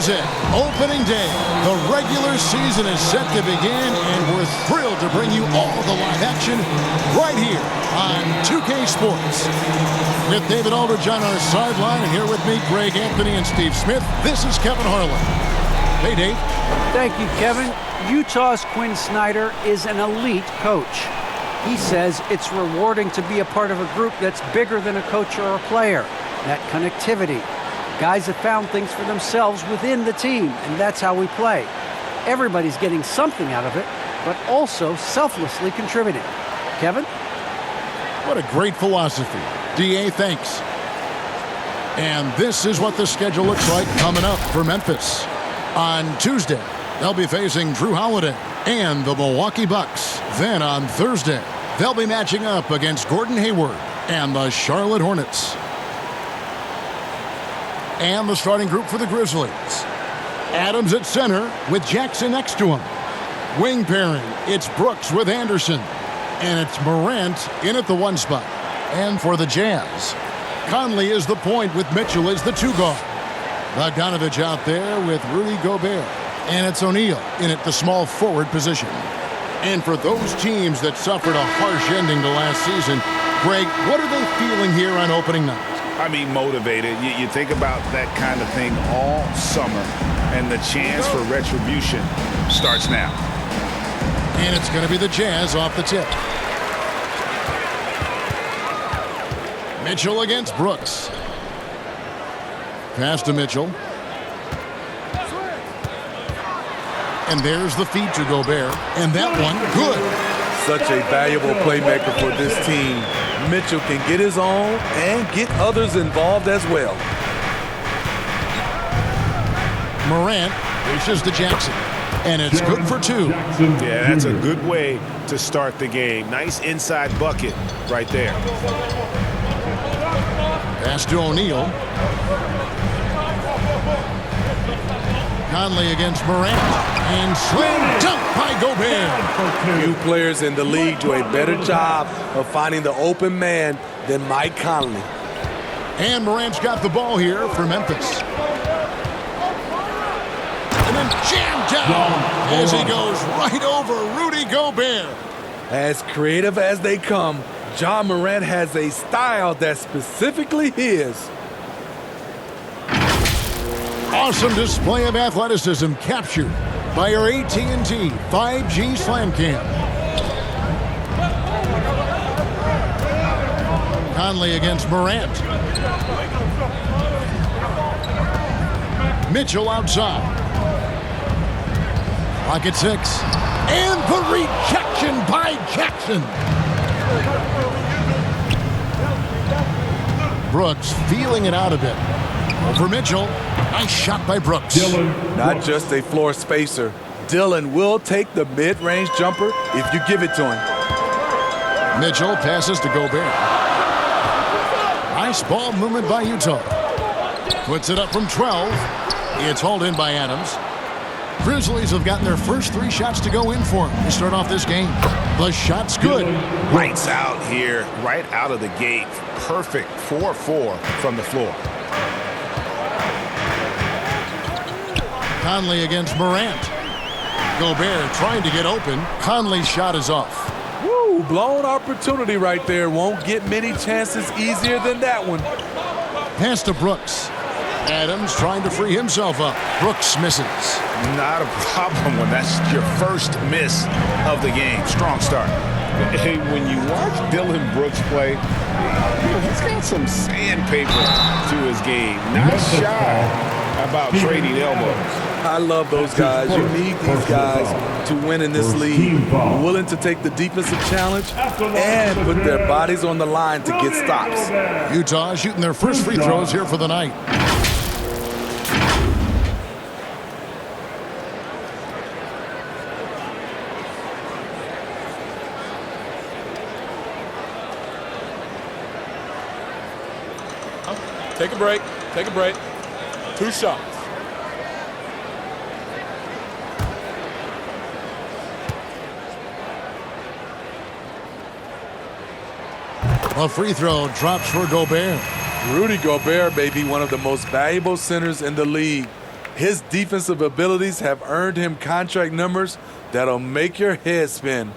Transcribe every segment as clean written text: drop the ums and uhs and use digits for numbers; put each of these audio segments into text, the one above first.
is it. Opening day. The regular season is set to begin, and we're thrilled to bring you all the live action right here on 2K Sports. With David Aldridge on our sideline, and here with me, Greg Anthony and Steve Smith, this is Kevin Harlan. Hey, Dave. Thank you, Kevin. Utah's Quinn Snyder is an elite coach. He says it's rewarding to be a part of a group that's bigger than a coach or a player. That connectivity. Guys have found things for themselves within the team, and that's how we play. Everybody's getting something out of it, but also selflessly contributing. Kevin? What a great philosophy. DA, thanks. And this is what the schedule looks like coming up for Memphis. On Tuesday, they'll be facing Drew Holiday and the Milwaukee Bucks. Then on Thursday, they'll be matching up against Gordon Hayward and the Charlotte Hornets. And the starting group for the Grizzlies. Adams at center with Jackson next to him. Wing pairing, it's Brooks with Anderson. And it's Morant in at the 1 spot. And for the Jazz, Conley is the point with Mitchell as the 2 guard. Bogdanovich out there with Rudy Gobert. And it's O'Neal in at the small forward position. And for those teams that suffered a harsh ending to last season, Greg, what are they feeling here on opening night? I mean, motivated. You think about that kind of thing all summer, and the chance for retribution starts now. And it's going to be the Jazz off the tip. Mitchell against Brooks. Pass to Mitchell. And there's the feed to Gobert. And that one, good. Such a valuable playmaker for this team. Mitchell can get his own and get others involved as well. Morant reaches to Jackson. And it's good for 2. Yeah, that's a good way to start the game. Nice inside bucket right there. Pass to O'Neal. Conley against Morant. And slam dunk by Gobert. Few players in the league do a better job of finding the open man than Mike Conley. And Morant's got the ball here for Memphis. And then jammed down as he goes right over Rudy Gobert. As creative as they come, Ja Morant has a style that's specifically his. Awesome display of athleticism captured by our AT&T 5G Slam Cam. Conley against Morant. Mitchell outside. Clock at 6. And the rejection by Jackson. Brooks feeling it out a bit. Over Mitchell. Nice shot by Brooks. Not just a floor spacer. Dillon will take the mid-range jumper if you give it to him. Mitchell passes to Gobert. Nice ball movement by Utah. Puts it up from 12. It's hauled in by Adams. Grizzlies have gotten their first 3 shots to go in for them to start off this game. The shot's good. Lights out here, right out of the gate. Perfect 4-4 from the floor. Conley against Morant. Gobert trying to get open. Conley's shot is off. Woo, blown opportunity right there. Won't get many chances easier than that one. Pass to Brooks. Adams trying to free himself up. Brooks misses. Not a problem when that's your first miss of the game. Strong start. Hey, when you watch Dillon Brooks play, he's got some sandpaper to his game. Not shy about trading elbows. I love those guys. You need these guys to win in this league. Willing to take the defensive challenge and put their bodies on the line to get stops. Utah shooting their first free throws here for the night. Take a break. Take a break. 2 shots. A free throw drops for Gobert. Rudy Gobert may be one of the most valuable centers in the league. His defensive abilities have earned him contract numbers that'll make your head spin.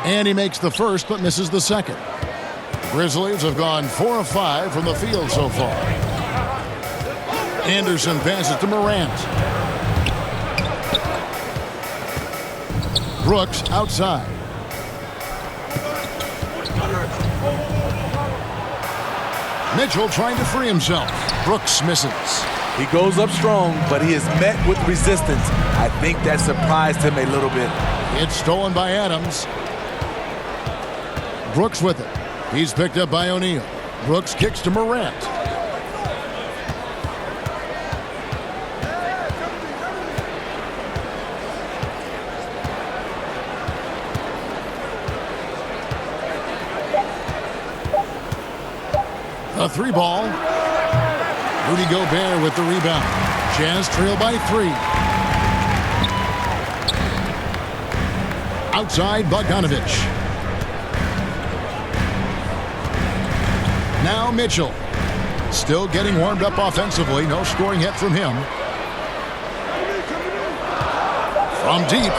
And he makes the first but misses the second. Grizzlies have gone 4 of 5 from the field so far. Anderson passes to Morant. Brooks outside. Mitchell trying to free himself. Brooks misses. He goes up strong, but he is met with resistance. I think that surprised him a little bit. It's stolen by Adams. Brooks with it. He's picked up by O'Neal. Brooks kicks to Morant. A 3-ball. Rudy Gobert with the rebound. Jazz trail by 3. Outside Bogdanovich. Now Mitchell. Still getting warmed up offensively. No scoring yet from him. From deep.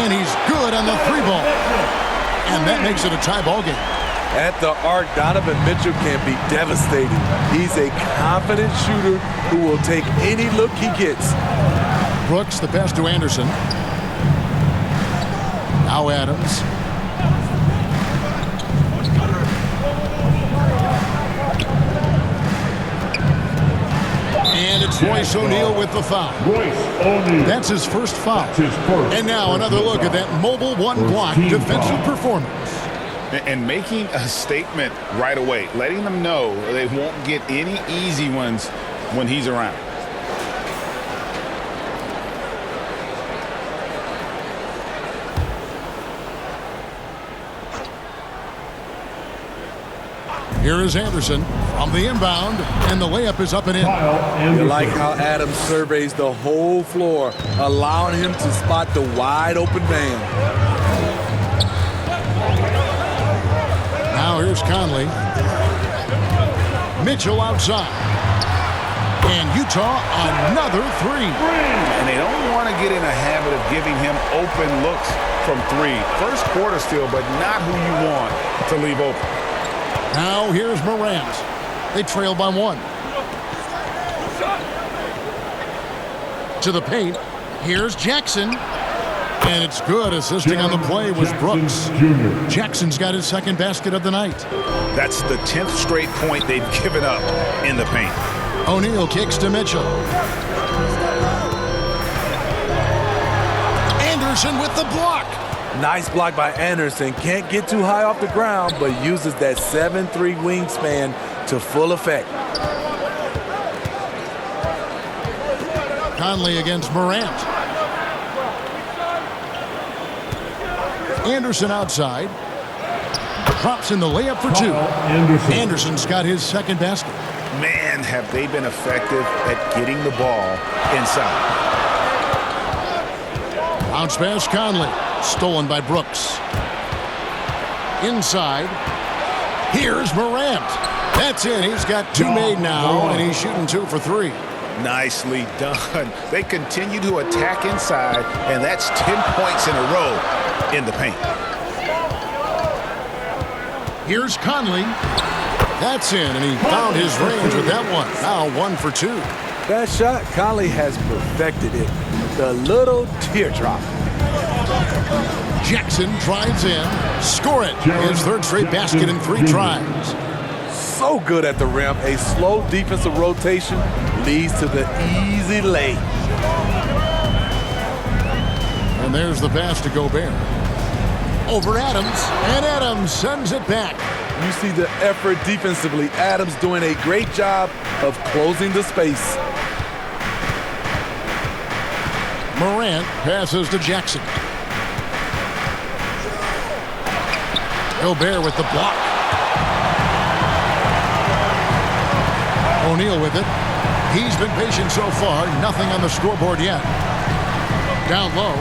And he's good on the 3-ball. And that makes it a tie ball game. At the arc, Donovan Mitchell can be devastating. He's a confident shooter who will take any look he gets. Brooks, the pass to Anderson. Now Adams. And it's Royce O'Neal with the foul. That's his first foul. And now another look at that mobile one-block defensive performance. And making a statement right away, letting them know they won't get any easy ones when he's around. Here is Anderson from the inbound, and the layup is up and in. You like how Adams surveys the whole floor, allowing him to spot the wide open man. Now here's Conley. Mitchell outside. And Utah another 3. And they don't want to get in a habit of giving him open looks from 3. First quarter still, but not who you want to leave open. Now here's Morant. They trail by 1. To the paint. Here's Jackson. And it's good. Assisting on the play was Brooks. Jackson's got his second basket of the night. That's the 10th straight point they've given up in the paint. O'Neal kicks to Mitchell. Anderson with the block. Nice block by Anderson. Can't get too high off the ground, but uses that 7'3" wingspan to full effect. Conley against Morant. Anderson outside. Drops in the layup for 2. Anderson's got his second basket. Man, have they been effective at getting the ball inside. Bounce pass Conley. Stolen by Brooks. Inside. Here's Morant. That's it. He's got 2 made now, and he's shooting 2 for 3. Nicely done. They continue to attack inside, and that's 10 points in a row in the paint. Here's Conley. That's in, and he found his range with that one. Now 1 for 2. That shot, Conley has perfected it. The little teardrop. Jackson drives in. Score it. His third straight basket in 3 tries. So good at the rim. A slow defensive rotation leads to the easy lay. And there's the pass to Gobert. Over Adams, and Adams sends it back. You see the effort defensively. Adams doing a great job of closing the space. Morant passes to Jackson. Gobert with the block. O'Neal with it. He's been patient so far. Nothing on the scoreboard yet. Down low.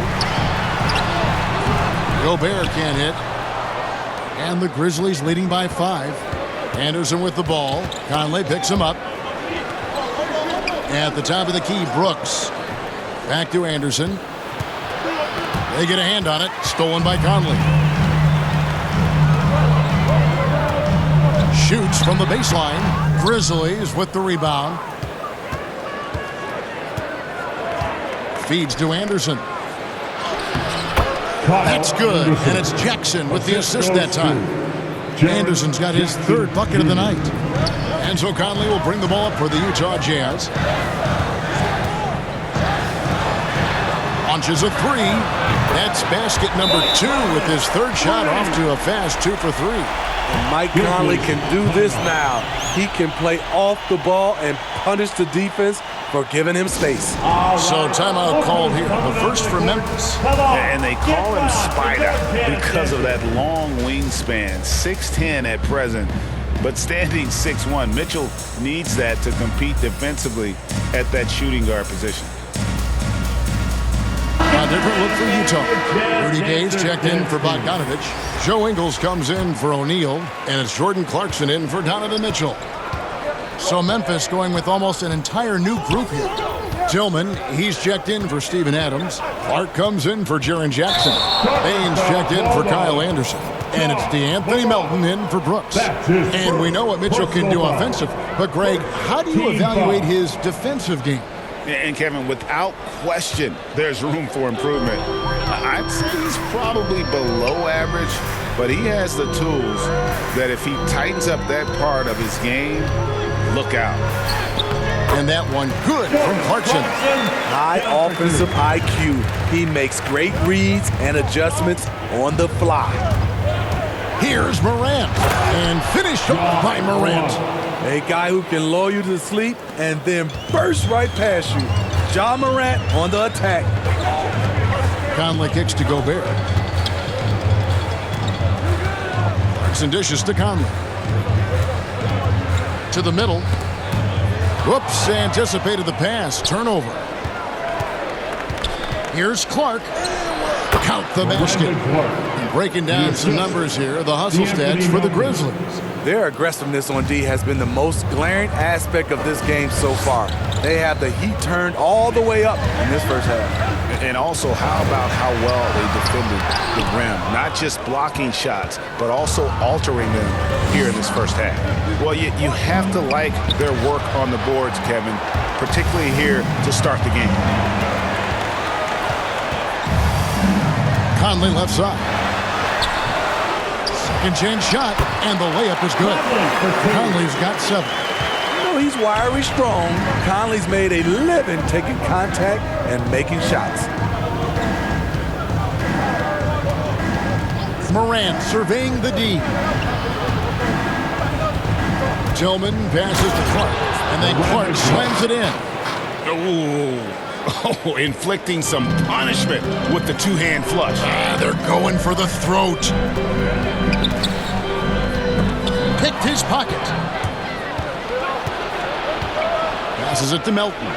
Gobert can't hit. And the Grizzlies leading by 5. Anderson with the ball. Conley picks him up. At the top of the key, Brooks. Back to Anderson. They get a hand on it. Stolen by Conley. Shoots from the baseline. Grizzlies with the rebound. Feeds to Anderson. That's good. And it's Jackson with the assist that time. Anderson's got his 3rd bucket of the night. And so Conley will bring the ball up for the Utah Jazz. Launches a 3. That's basket number 2 with his 3rd shot off to a fast 2 for 3. And Mike Conley can do this now. He can play off the ball and punish the defense for giving him space. So timeout called here. The first for Memphis. And they call him Spider because of that long wingspan. 6'10" at present, but standing 6'1". Mitchell needs that to compete defensively at that shooting guard position. A different look for Utah. Rudy Gay's checked in for Bogdanovich. Joe Ingles comes in for O'Neal. And it's Jordan Clarkson in for Donovan Mitchell. So Memphis going with almost an entire new group here. Tillman, he's checked in for Steven Adams. Clark comes in for Jaren Jackson. Baines checked in for Kyle Anderson. And it's DeAnthony Melton in for Brooks. And we know what Mitchell can do offensive. But, Greg, how do you evaluate his defensive game? And, Kevin, without question, there's room for improvement. I'd say he's probably below average, but he has the tools that if he tightens up that part of his game, look out. And that one good from Clarkson. High offensive IQ. He makes great reads and adjustments on the fly. Here's Morant. And finished off by Morant. A guy who can lull you to sleep and then burst right past you. Ja Morant on the attack. Conley kicks to Gobert. Clarkson dishes to Conley. To the middle. Whoops, anticipated the pass. Turnover. Here's Clark. Count the basket. And breaking down some numbers here, the hustle stats for the Grizzlies. Their aggressiveness on D has been the most glaring aspect of this game so far. They have the heat turned all the way up in this first half. And also, how about how well they defended the rim? Not just blocking shots, but also altering them here in this first half. Well, you have to like their work on the boards, Kevin, particularly here to start the game. Conley left side. Second chance shot, and the layup is good. Conley's got 7. He's wiry strong. Conley's made a living taking contact and making shots. Morant surveying the D. Tillman passes to Clark, and then Clark slams it in. Oh, inflicting some punishment with the two-hand flush. They're going for the throat. Picked his pocket. Passes it to Melton.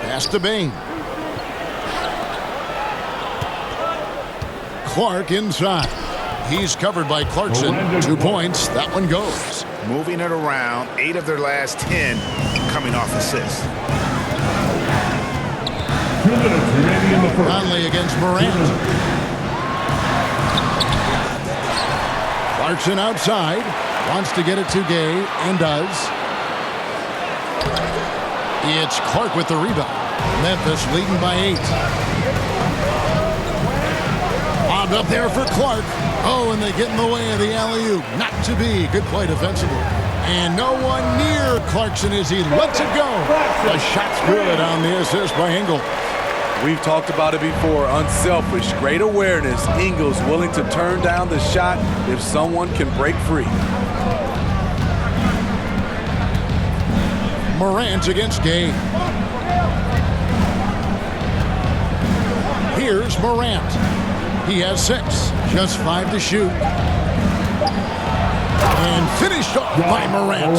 Pass to Bain. Clark inside. He's covered by Clarkson. 2 points. That one goes. Moving it around. 8 of their last 10 coming off assists. Conley against Morant. Clarkson outside. Wants to get it to Gay, and does. It's Clark with the rebound. Memphis leading by 8. Bobbed up there for Clark. Oh, and they get in the way of the alley-oop. Not to be. Good play defensively. And no one near Clarkson as he lets it go. The shot's good on the assist by Ingles. We've talked about it before. Unselfish, great awareness. Ingles willing to turn down the shot if someone can break free. Morant against Gay. Here's Morant. He has 6. Just 5 to shoot. And finished off by Morant.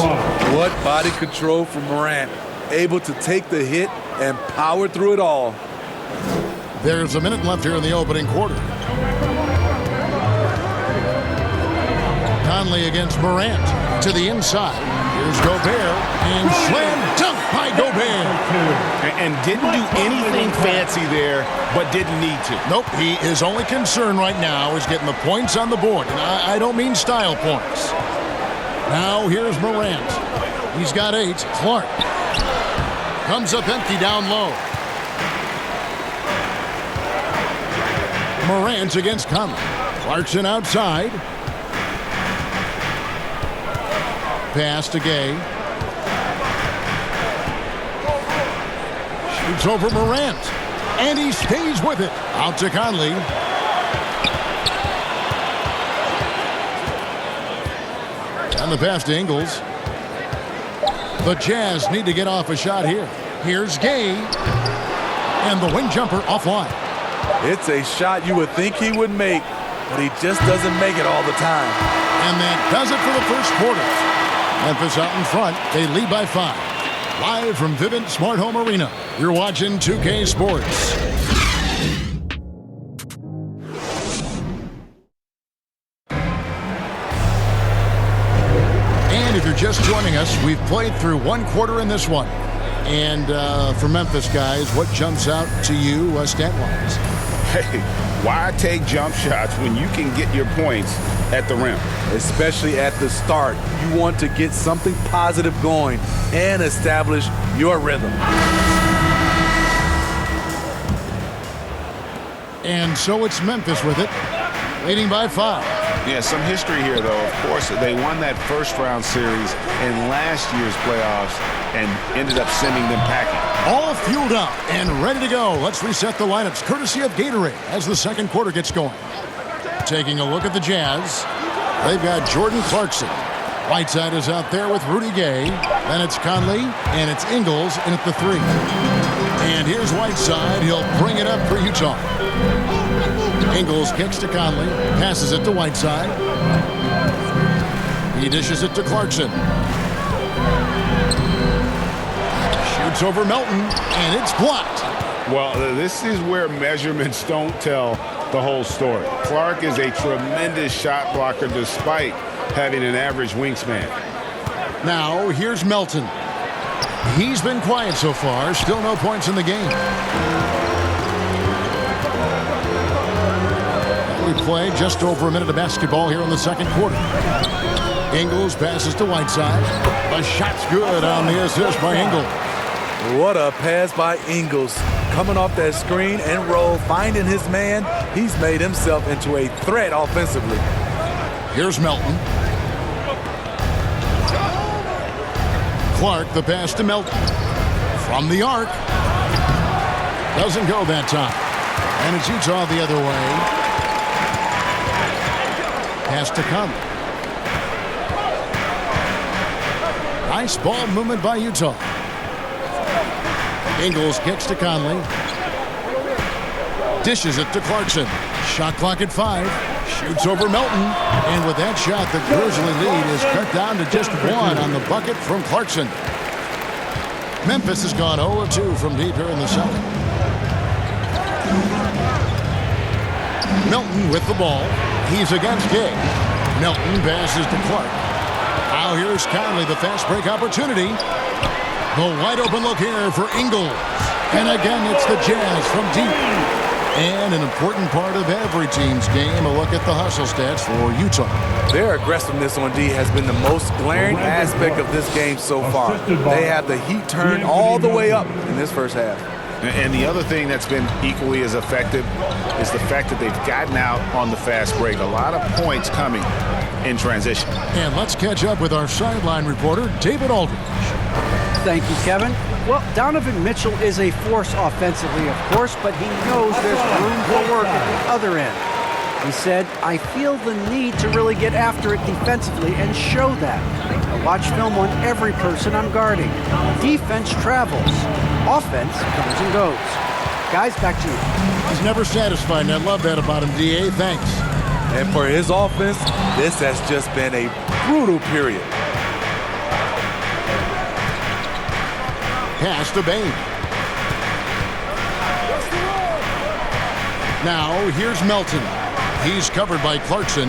What body control from Morant. Able to take the hit and power through it all. There's a minute left here in the opening quarter. Conley against Morant to the inside. Here's Gobert and slam dunk by Gobert. And didn't do anything fancy there, but didn't need to. Nope, his only concern right now is getting the points on the board. And I don't mean style points. Now here's Morant. He's got 8. Clark comes up empty down low. Morant against Conley. Clarkson outside. Pass to Gay. Shoots over Morant. And he stays with it. Out to Conley. And the pass to Ingles. The Jazz need to get off a shot here. Here's Gay. And the wing jumper offline. It's a shot you would think he would make, but he just doesn't make it all the time. And that does it for the first quarter. Memphis out in front. They lead by 5. Live from Vivint Smart Home Arena. You're watching 2K Sports. And if you're just joining us, we've played through 1 quarter in this one. And for Memphis guys, what jumps out to you stat-wise? Hey, why take jump shots when you can get your points at the rim? Especially at the start. You want to get something positive going and establish your rhythm. And so it's Memphis with it, leading by 5. Yeah, some history here, though. Of course, they won that first-round series in last year's playoffs and ended up sending them packing. All fueled up and ready to go. Let's reset the lineups courtesy of Gatorade as the second quarter gets going. Taking a look at the Jazz. They've got Jordan Clarkson. Whiteside is out there with Rudy Gay. Then it's Conley, and it's Ingles in at the 3. And here's Whiteside. He'll bring it up for Utah. Ingles kicks to Conley, passes it to Whiteside. He dishes it to Clarkson. Shoots over Melton, and it's blocked. Well, this is where measurements don't tell the whole story. Clark is a tremendous shot blocker despite having an average wingspan. Now, here's Melton. He's been quiet so far. Still no points in the game. We play just over a minute of basketball here in the second quarter. Ingles passes to Whiteside. The shot's good on the assist by Ingles. What a pass by Ingles. Coming off that screen and roll, finding his man. He's made himself into a threat offensively. Here's Melton. Clark, the pass to Melton. From the arc. Doesn't go that time. And it's Utah the other way. Pass to Conley. Nice ball movement by Utah. Ingles kicks to Conley. Dishes it to Clarkson. Shot clock at 5. Shoots over Melton. And with that shot, the Grizzly lead is cut down to just 1 on the bucket from Clarkson. Memphis has gone 0-2 from deep here in the second. Melton with the ball. He's against Gay. Melton passes to Clark. Now here's Conley, the fast break opportunity. The wide open look here for Ingles. And again, it's the Jazz from deep. And an important part of every team's game, a look at the hustle stats for Utah. Their aggressiveness on D has been the most glaring aspect of this game so far. They have the heat turned all the way up in this first half. And the other thing that's been equally as effective is the fact that they've gotten out on the fast break. A lot of points coming in transition. And let's catch up with our sideline reporter, David Aldridge. Thank you, Kevin. Well, Donovan Mitchell is a force offensively, of course, but he knows there's room for work at the other end. He said, I feel the need to really get after it defensively and show that. I watch film on every person I'm guarding. Defense travels. Offense comes and goes. Guys, back to you. He's never satisfied, and I love that about him, D.A. Thanks. And for his offense, this has just been a brutal period. Pass to Bain. Now, here's Melton. He's covered by Clarkson.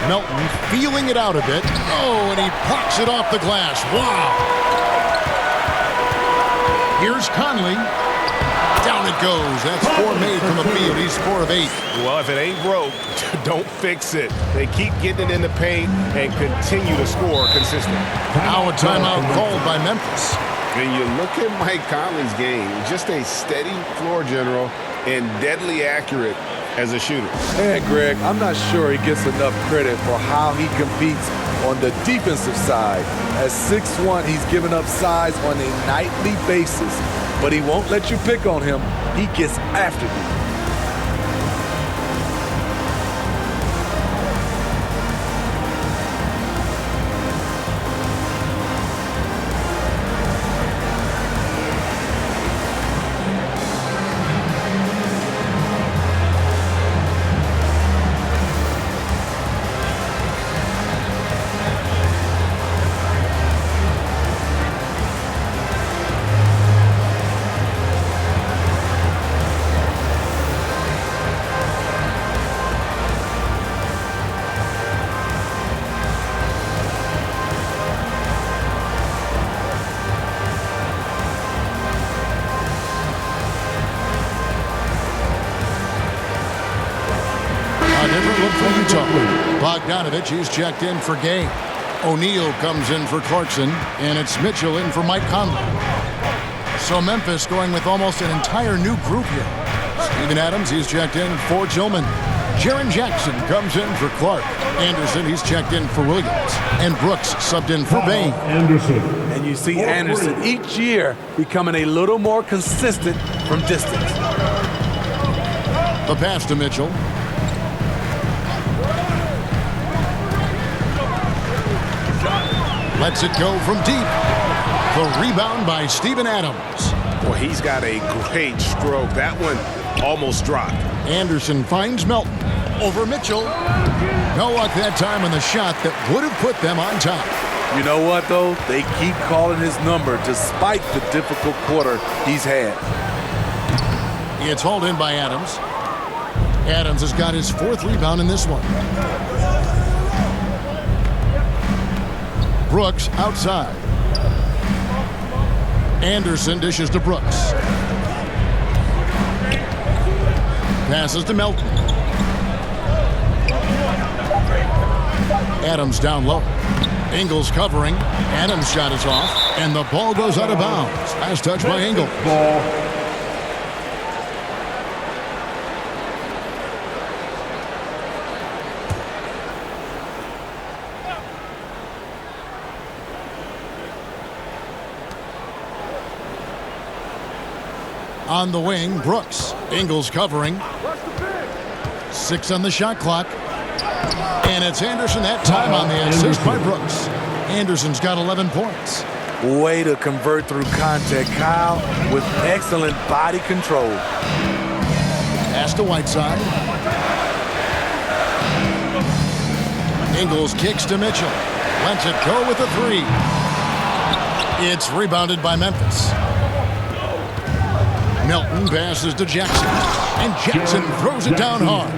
Melton feeling it out a bit. Oh, and he plucks it off the glass. Wow. Here's Conley. Down it goes. That's 4 made from the field. He's 4 of 8. Well, if it ain't broke, don't fix it. They keep getting it in the paint and continue to score consistently. Now a timeout called by Memphis. And you look at Mike Conley's game, just a steady floor general and deadly accurate as a shooter. And Greg, I'm not sure he gets enough credit for how he competes on the defensive side. At 6'1", he's given up size on a nightly basis, but he won't let you pick on him. He gets after you. Bogdanovich, he's checked in for Gay. O'Neal comes in for Clarkson, and it's Mitchell in for Mike Conley. So Memphis going with almost an entire new group here. Steven Adams, he's checked in for Tillman. Jaren Jackson comes in for Clark. Anderson, he's checked in for Williams. And Brooks subbed in for Bain. And you see Anderson each year becoming a little more consistent from distance. The pass to Mitchell. Lets it go from deep. The rebound by Steven Adams. Boy, he's got a great stroke. That one almost dropped. Anderson finds Melton. Over Mitchell. No luck that time on the shot that would have put them on top. You know what, though? They keep calling his number despite the difficult quarter he's had. It's hauled in by Adams. Adams has got his 4th rebound in this one. Brooks outside. Anderson dishes to Brooks. Passes to Melton. Adams down low. Ingles covering. Adams' shot is off, and the ball goes out of bounds. Last touch by Ingles. On the wing, Brooks. Ingles covering. 6 on the shot clock. And it's Anderson that time on the assist by Brooks. Anderson's got 11 points. Way to convert through contact, Kyle, with excellent body control. Pass to Whiteside. Ingles kicks to Mitchell. Lets it go with a 3. It's rebounded by Memphis. Melton passes to Jackson, and Jackson throws it down hard.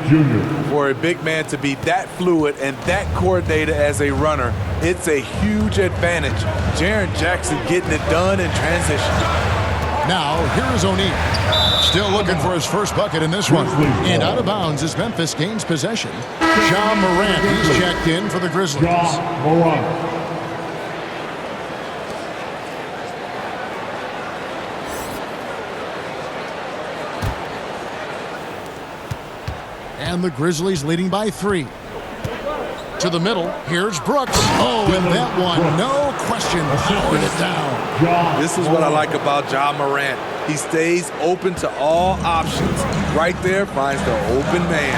For a big man to be that fluid and that coordinated as a runner, it's a huge advantage. Jaren Jackson getting it done in transition. Now, here is O'Neal. Still looking for his first bucket in this one. And out of bounds as Memphis gains possession. Ja Morant, he's checked in for the Grizzlies. And the Grizzlies leading by 3. To the middle, here's Brooks. Oh, and that one, no question, powered it down. This is what I like about Ja Morant. He stays open to all options. Right there, finds the open man.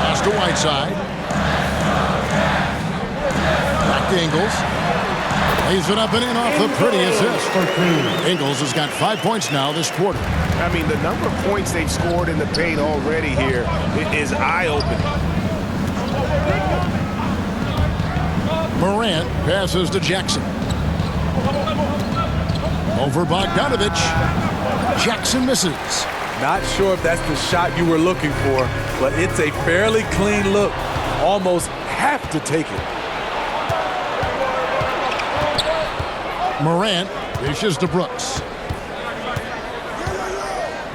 Pass to Whiteside. Back to Ingles. Lays it up and in off the pretty assist. Ingles has got 5 points now this quarter. I mean, the number of points they've scored in the paint already here is eye-opening. Morant passes to Jackson. Over Bogdanovich. Jackson misses. Not sure if that's the shot you were looking for, but it's a fairly clean look. Almost have to take it. Morant dishes to Brooks.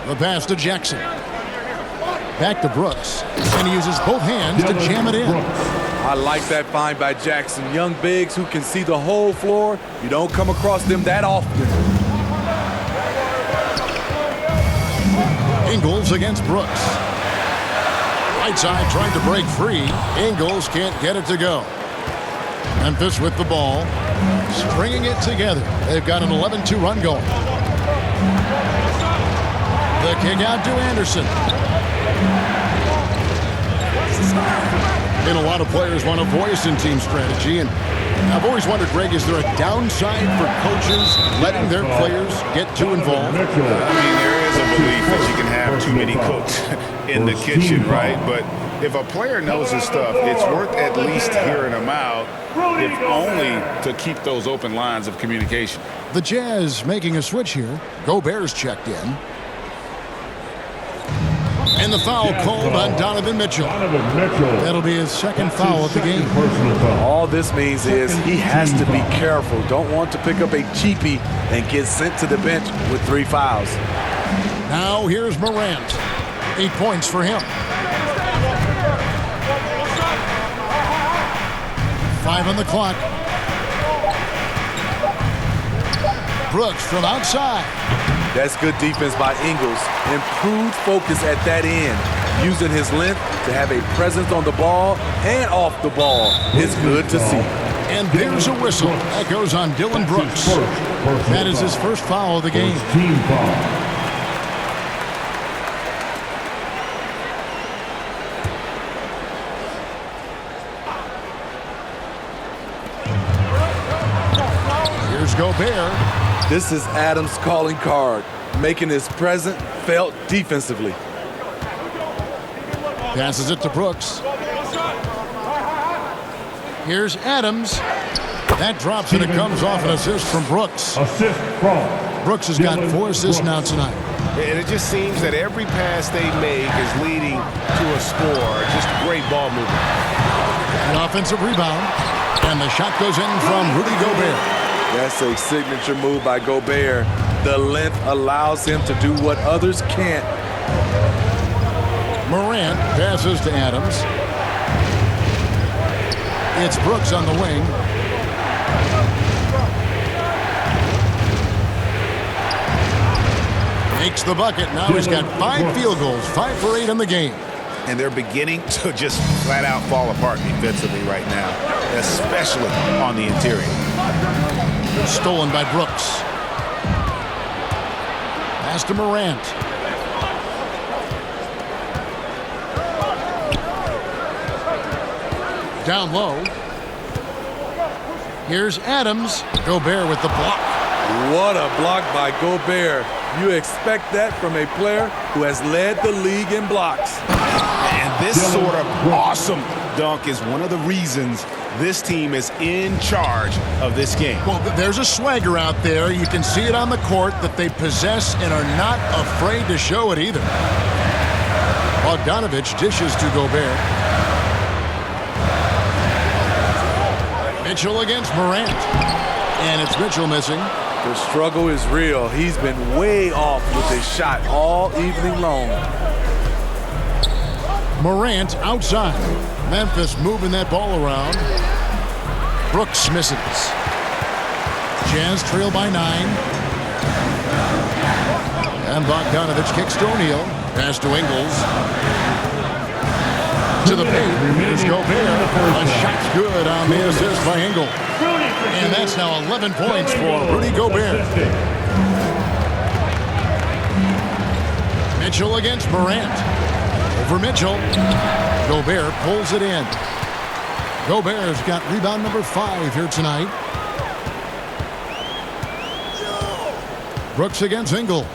The pass to Jackson. Back to Brooks. And he uses both hands to jam it in. I like that find by Jackson. Young bigs who can see the whole floor. You don't come across them that often. Ingles against Brooks. Right side trying to break free. Ingles can't get it to go. Memphis with the ball. Stringing it together. They've got an 11-2 run going. The kick out to Anderson. And a lot of players want a voice in team strategy, and I've always wondered, Greg, is there a downside for coaches letting their players get too involved? I mean, there is a belief that you can have too many cooks in the kitchen, right? But if a player knows his stuff, it's worth at least hearing him out, if only to keep those open lines of communication. The Jazz making a switch here. Gobert's checked in. And the foul called on Donovan Mitchell. That'll be his second foul of the game. All this means is he has to be careful. Don't want to pick up a cheapie and get sent to the bench with 3 fouls. Now here's Morant. 8 points for him. 5 on the clock. Brooks from outside. That's good defense by Ingles. Improved focus at that end. Using his length to have a presence on the ball and off the ball. It's good to see. And there's a whistle. That goes on Dylan Brooks. That is his first foul of the game. Team foul. Here's Gobert. This is Adams' calling card, making his presence felt defensively. Passes it to Brooks. Here's Adams. That drops and it comes off an assist from Brooks. Assist from Brooks has got 4 assists now tonight. And it just seems that every pass they make is leading to a score. Just great ball movement. An offensive rebound. And the shot goes in from Rudy Gobert. That's a signature move by Gobert. The length allows him to do what others can't. Morant passes to Adams. It's Brooks on the wing. Makes the bucket. Now he's got 5 field goals, 5 for 8 in the game. And they're beginning to just flat out fall apart defensively right now, especially on the interior. Stolen by Brooks. Pass to Morant. Down low. Here's Adams. Gobert with the block. What a block by Gobert. You expect that from a player who has led the league in blocks. And this sort of awesome dunk is one of the reasons this team is in charge of this game. Well, there's a swagger out there. You can see it on the court that they possess and are not afraid to show it either. Bogdanovich dishes to Gobert. Mitchell against Morant. And it's Mitchell missing. The struggle is real. He's been way off with his shot all evening long. Morant outside. Memphis moving that ball around. Brooks misses. Jazz trail by 9. And Bogdanovich kicks to O'Neal. Pass to Ingles. To the paint. Here's Gobert. A shot's good on the assist by Ingles. And that's now 11 points for Rudy Gobert. Mitchell against Morant. Over Mitchell. Gobert pulls it in. Gobert's got rebound number 5 here tonight. Brooks against Ingles.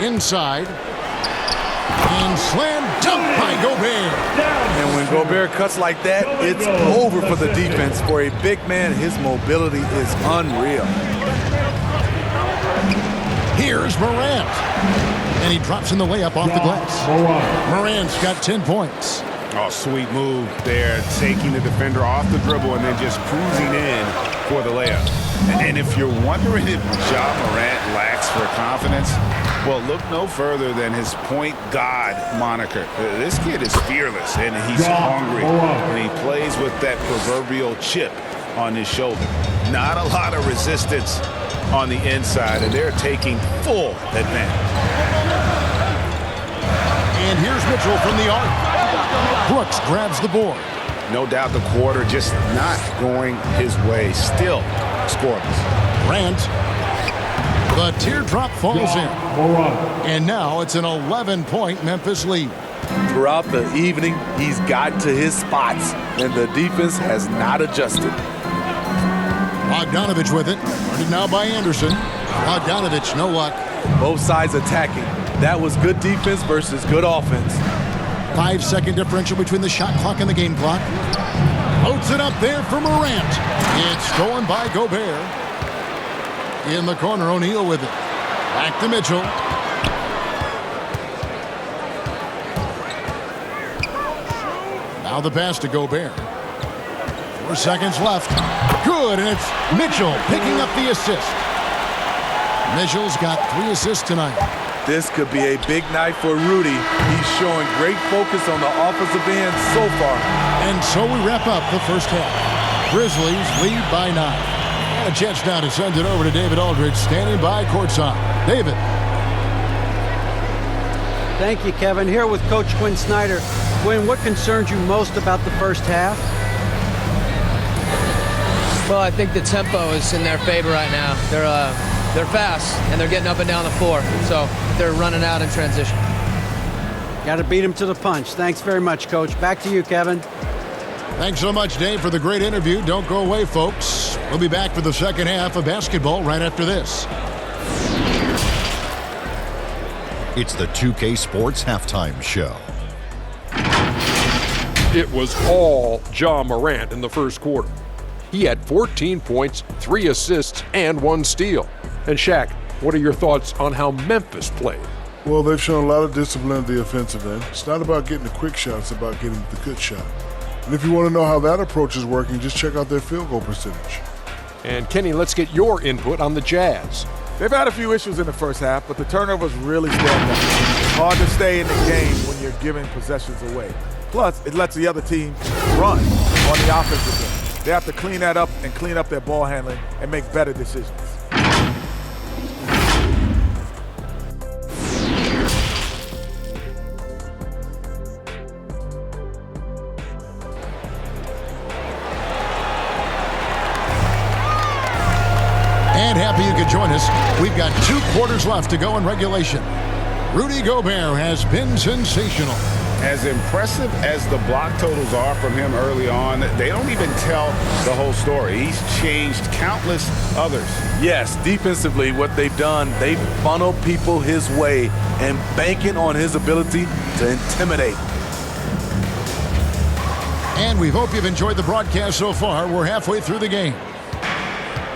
Inside. And slam dunk by Gobert. And when Gobert cuts like that, it's over for the defense. For a big man, his mobility is unreal. Here's Morant. And he drops in the layup off the glass. Morant's got 10 points. Oh, sweet move there, taking the defender off the dribble and then just cruising in for the layup. And if you're wondering if Ja Morant lacks for confidence, well, look no further than his point god moniker. This kid is fearless, and he's hungry, and he plays with that proverbial chip on his shoulder. Not a lot of resistance on the inside, and they're taking full advantage. And here's Mitchell from the arc. Brooks grabs the board. No doubt the quarter just not going his way. Still scoreless. Grant. The teardrop falls in. And now it's an 11-point Memphis lead. Throughout the evening, he's gotten to his spots, and the defense has not adjusted. Bogdanovich with it. Guarded now by Anderson. Bogdanovich, no luck. Both sides attacking. That was good defense versus good offense. 5-second differential between the shot clock and the game clock. Floats it up there for Morant. It's stolen by Gobert. In the corner, O'Neal with it. Back to Mitchell. Now the pass to Gobert. 4 seconds left. Good, and it's Mitchell picking up the assist. Mitchell's got 3 assists tonight. This could be a big night for Rudy. He's showing great focus on the offensive end so far. And so we wrap up the first half. Grizzlies lead by 9. And a chance now to send it over to David Aldridge, standing by courtside. David. Thank you, Kevin. Here with Coach Quinn Snyder. Quinn, what concerns you most about the first half? Well, I think the tempo is in their favor right now. They're fast, and they're getting up and down the floor, so they're running out in transition. Got to beat them to the punch. Thanks very much, Coach. Back to you, Kevin. Thanks so much, Dave, for the great interview. Don't go away, folks. We'll be back for the second half of basketball right after this. It's the 2K Sports Halftime Show. It was all Ja Morant in the first quarter. He had 14 points, 3 assists, and 1 steal. And Shaq, what are your thoughts on how Memphis played? Well, they've shown a lot of discipline at the offensive end. It's not about getting the quick shot, it's about getting the good shot. And if you want to know how that approach is working, just check out their field goal percentage. And Kenny, let's get your input on the Jazz. They've had a few issues in the first half, but the turnovers really stand out. It's hard to stay in the game when you're giving possessions away. Plus, it lets the other team run on the offensive end. They have to clean that up and clean up their ball handling and make better decisions. And happy you could join us. We've got 2 quarters left to go in regulation. Rudy Gobert has been sensational. As impressive as the block totals are from him early on, they don't even tell the whole story. He's changed countless others. Yes, defensively, what they've done, they've funneled people his way and banking on his ability to intimidate. And we hope you've enjoyed the broadcast so far. We're halfway through the game.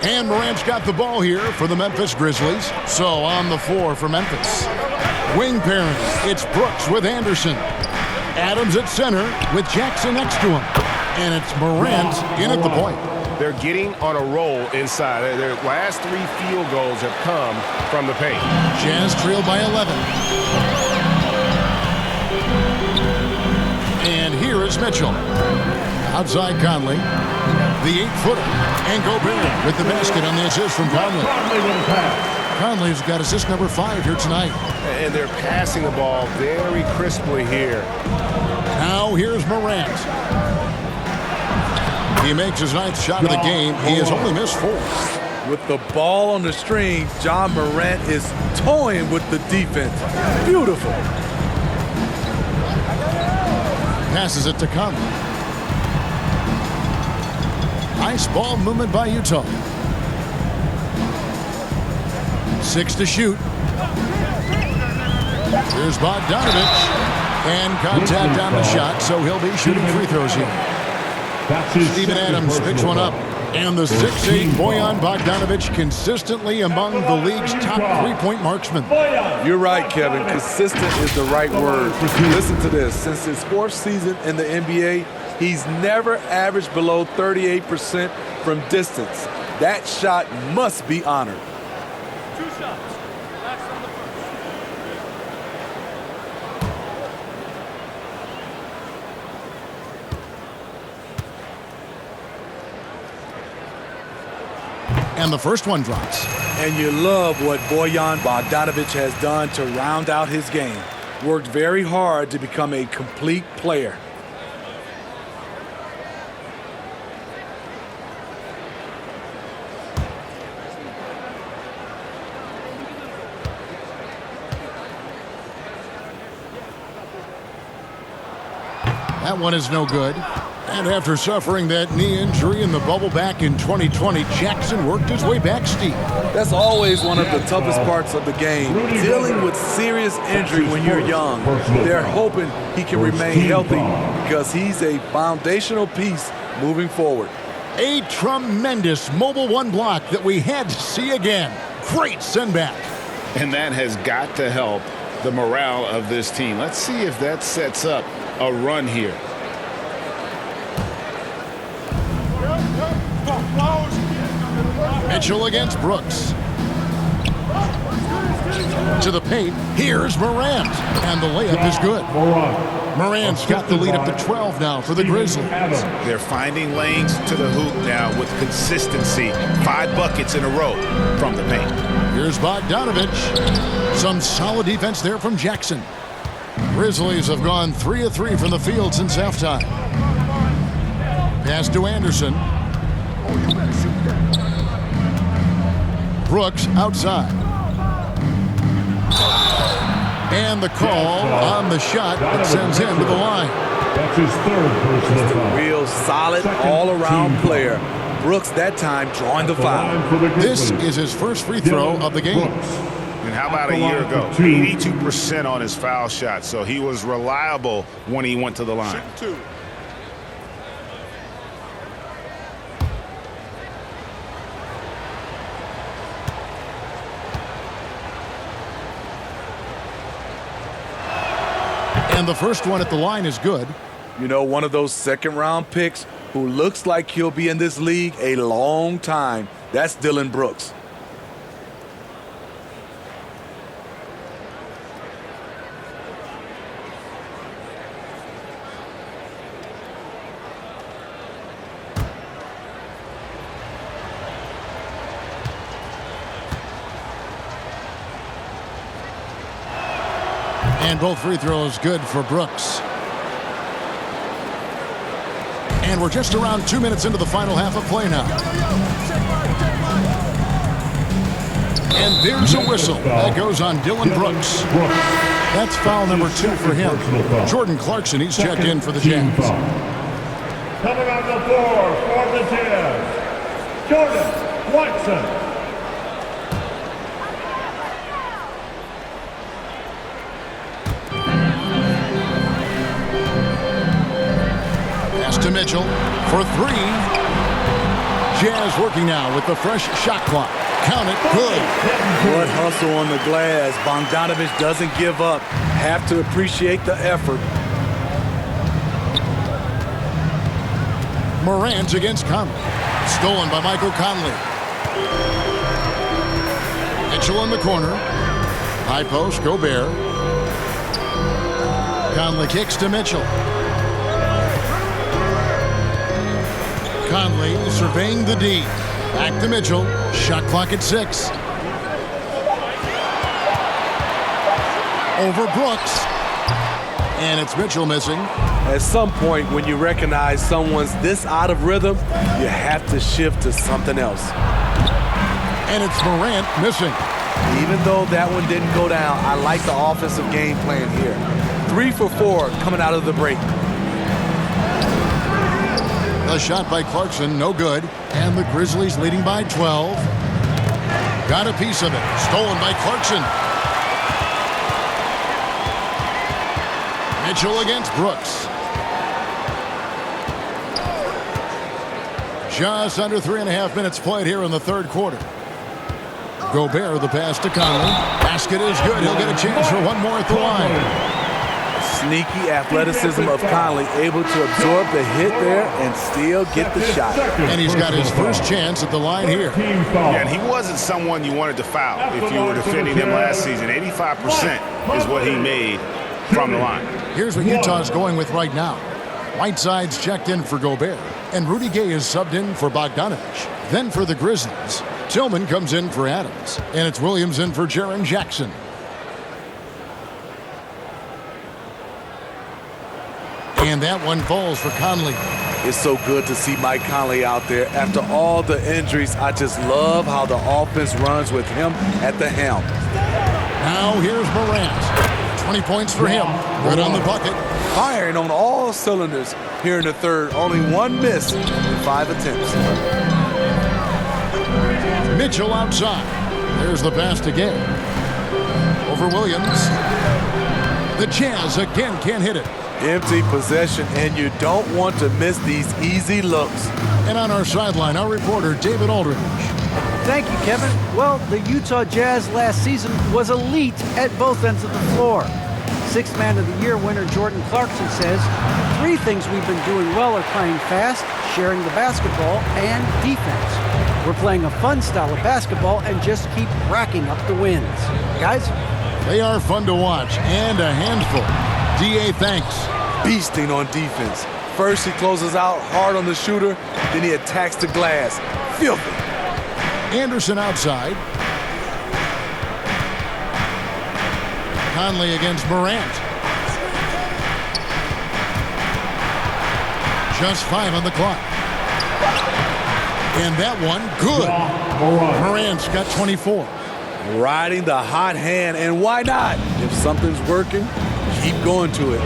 And Morant's got the ball here for the Memphis Grizzlies. So on the floor for Memphis. Wing pairing, it's Brooks with Anderson. Adams at center with Jackson next to him. And it's Morant in at the point. They're getting on a roll inside. Their last 3 field goals have come from the paint. Jazz trailed by 11. And here is Mitchell. Outside Conley. The 8-footer. And Gobert with the basket on the assist from Conley. Conley's got assist number 5 here tonight. And they're passing the ball very crisply here. Now here's Morant. He makes his 9th shot of the game. He has only missed 4. With the ball on the string, Ja Morant is toying with the defense. Beautiful. Passes it to Conley. Nice ball movement by Utah. 6 to shoot. Here's Bogdanovich. And contact on the shot, so he'll be shooting free throws here. Steven Adams picks one up. And the 6'8" Bojan Bogdanovich consistently among the league's top three-point marksmen. You're right, Kevin. Consistent is the right word. Listen to this. Since his 4th season in the NBA, he's never averaged below 38% from distance. That shot must be honored. 2 shots. Last on the first. And the first one drops. And you love what Bojan Bogdanovich has done to round out his game. Worked very hard to become a complete player. That one is no good. And after suffering that knee injury in the bubble back in 2020, Jackson worked his way back steep. That's always one of the toughest parts of the game, dealing with serious injury when you're young. They're hoping he can remain healthy because he's a foundational piece moving forward. A tremendous mobile one block that we had to see again. Great send back. And that has got to help the morale of this team. Let's see if that sets up a run here. Mitchell against Brooks. To the paint. Here's Morant. And the layup is good. Morant's got the lead up to 12 now for the Grizzlies. They're finding lanes to the hoop now with consistency. 5 buckets in a row from the paint. Here's Bogdanovich. Some solid defense there from Jackson. Grizzlies have gone 3 of 3 from the field since halftime. Pass to Anderson. Brooks outside. And the call on the shot that sends him to the line. That's his 3rd personal foul. Real solid all-around player. Brooks that time drawing the foul. This is his first free throw of the game. And how about a year ago? 82% on his foul shot, so he was reliable when he went to the line. And the first one at the line is good. You know, one of those second-round picks who looks like he'll be in this league a long time. That's Dillon Brooks. And both free throws good for Brooks. And we're just around 2 minutes into the final half of play now. And there's a whistle that goes on Dillon Brooks. That's foul number 2 for him. Jordan Clarkson, he's checked in for the Jazz. Coming on the floor for the Jazz, Jordan Clarkson. To Mitchell for 3. Jazz working now with the fresh shot clock. Count it, good. What hustle on the glass. Bogdanovich doesn't give up. Have to appreciate the effort. Morant against Conley. Stolen by Michael Conley. Mitchell in the corner. High post, Gobert. Conley kicks to Mitchell. Conley surveying the D. Back to Mitchell. Shot clock at 6. Over Brooks. And it's Mitchell missing. At some point, when you recognize someone's this out of rhythm, you have to shift to something else. And it's Morant missing. Even though that one didn't go down, I like the offensive game plan here. 3 for 4 coming out of the break. The shot by Clarkson, no good. And the Grizzlies leading by 12. Got a piece of it. Stolen by Clarkson. Mitchell against Brooks. Just under 3.5 minutes played here in the third quarter. Gobert, the pass to Conley. Basket is good. He'll get a chance for one more at the line. Sneaky athleticism of Conley, able to absorb the hit there and still get the shot. And he's got his first chance at the line here. Yeah, and he wasn't someone you wanted to foul if you were defending him last season. 85% is what he made from the line. Here's what Utah's going with right now. Whiteside's checked in for Gobert, and Rudy Gay is subbed in for Bogdanovich. Then for the Grizzlies, Tillman comes in for Adams, and it's Williams in for Jaren Jackson. And that one falls for Conley. It's so good to see Mike Conley out there. After all the injuries, I just love how the offense runs with him at the helm. Now here's Morant. 20 points for him. Good on the bucket. Firing on all cylinders here in the third. Only one miss in 5 attempts. Mitchell outside. There's the pass to Gay. Over Williams. The Jazz again can't hit it. Empty possession, and you don't want to miss these easy looks. And on our sideline, our reporter, David Aldridge. Thank you, Kevin. Well, the Utah Jazz last season was elite at both ends of the floor. Sixth Man of the Year winner Jordan Clarkson says, 3 things we've been doing well are playing fast, sharing the basketball, and defense. We're playing a fun style of basketball and just keep racking up the wins. Guys? They are fun to watch and a handful. D.A. thanks. Beasting on defense. First he closes out hard on the shooter, then he attacks the glass. Filthy. Anderson outside. Conley against Morant. Just 5 on the clock. And that one, good. Morant's got 24. Riding the hot hand, and why not? If something's working, keep going to it.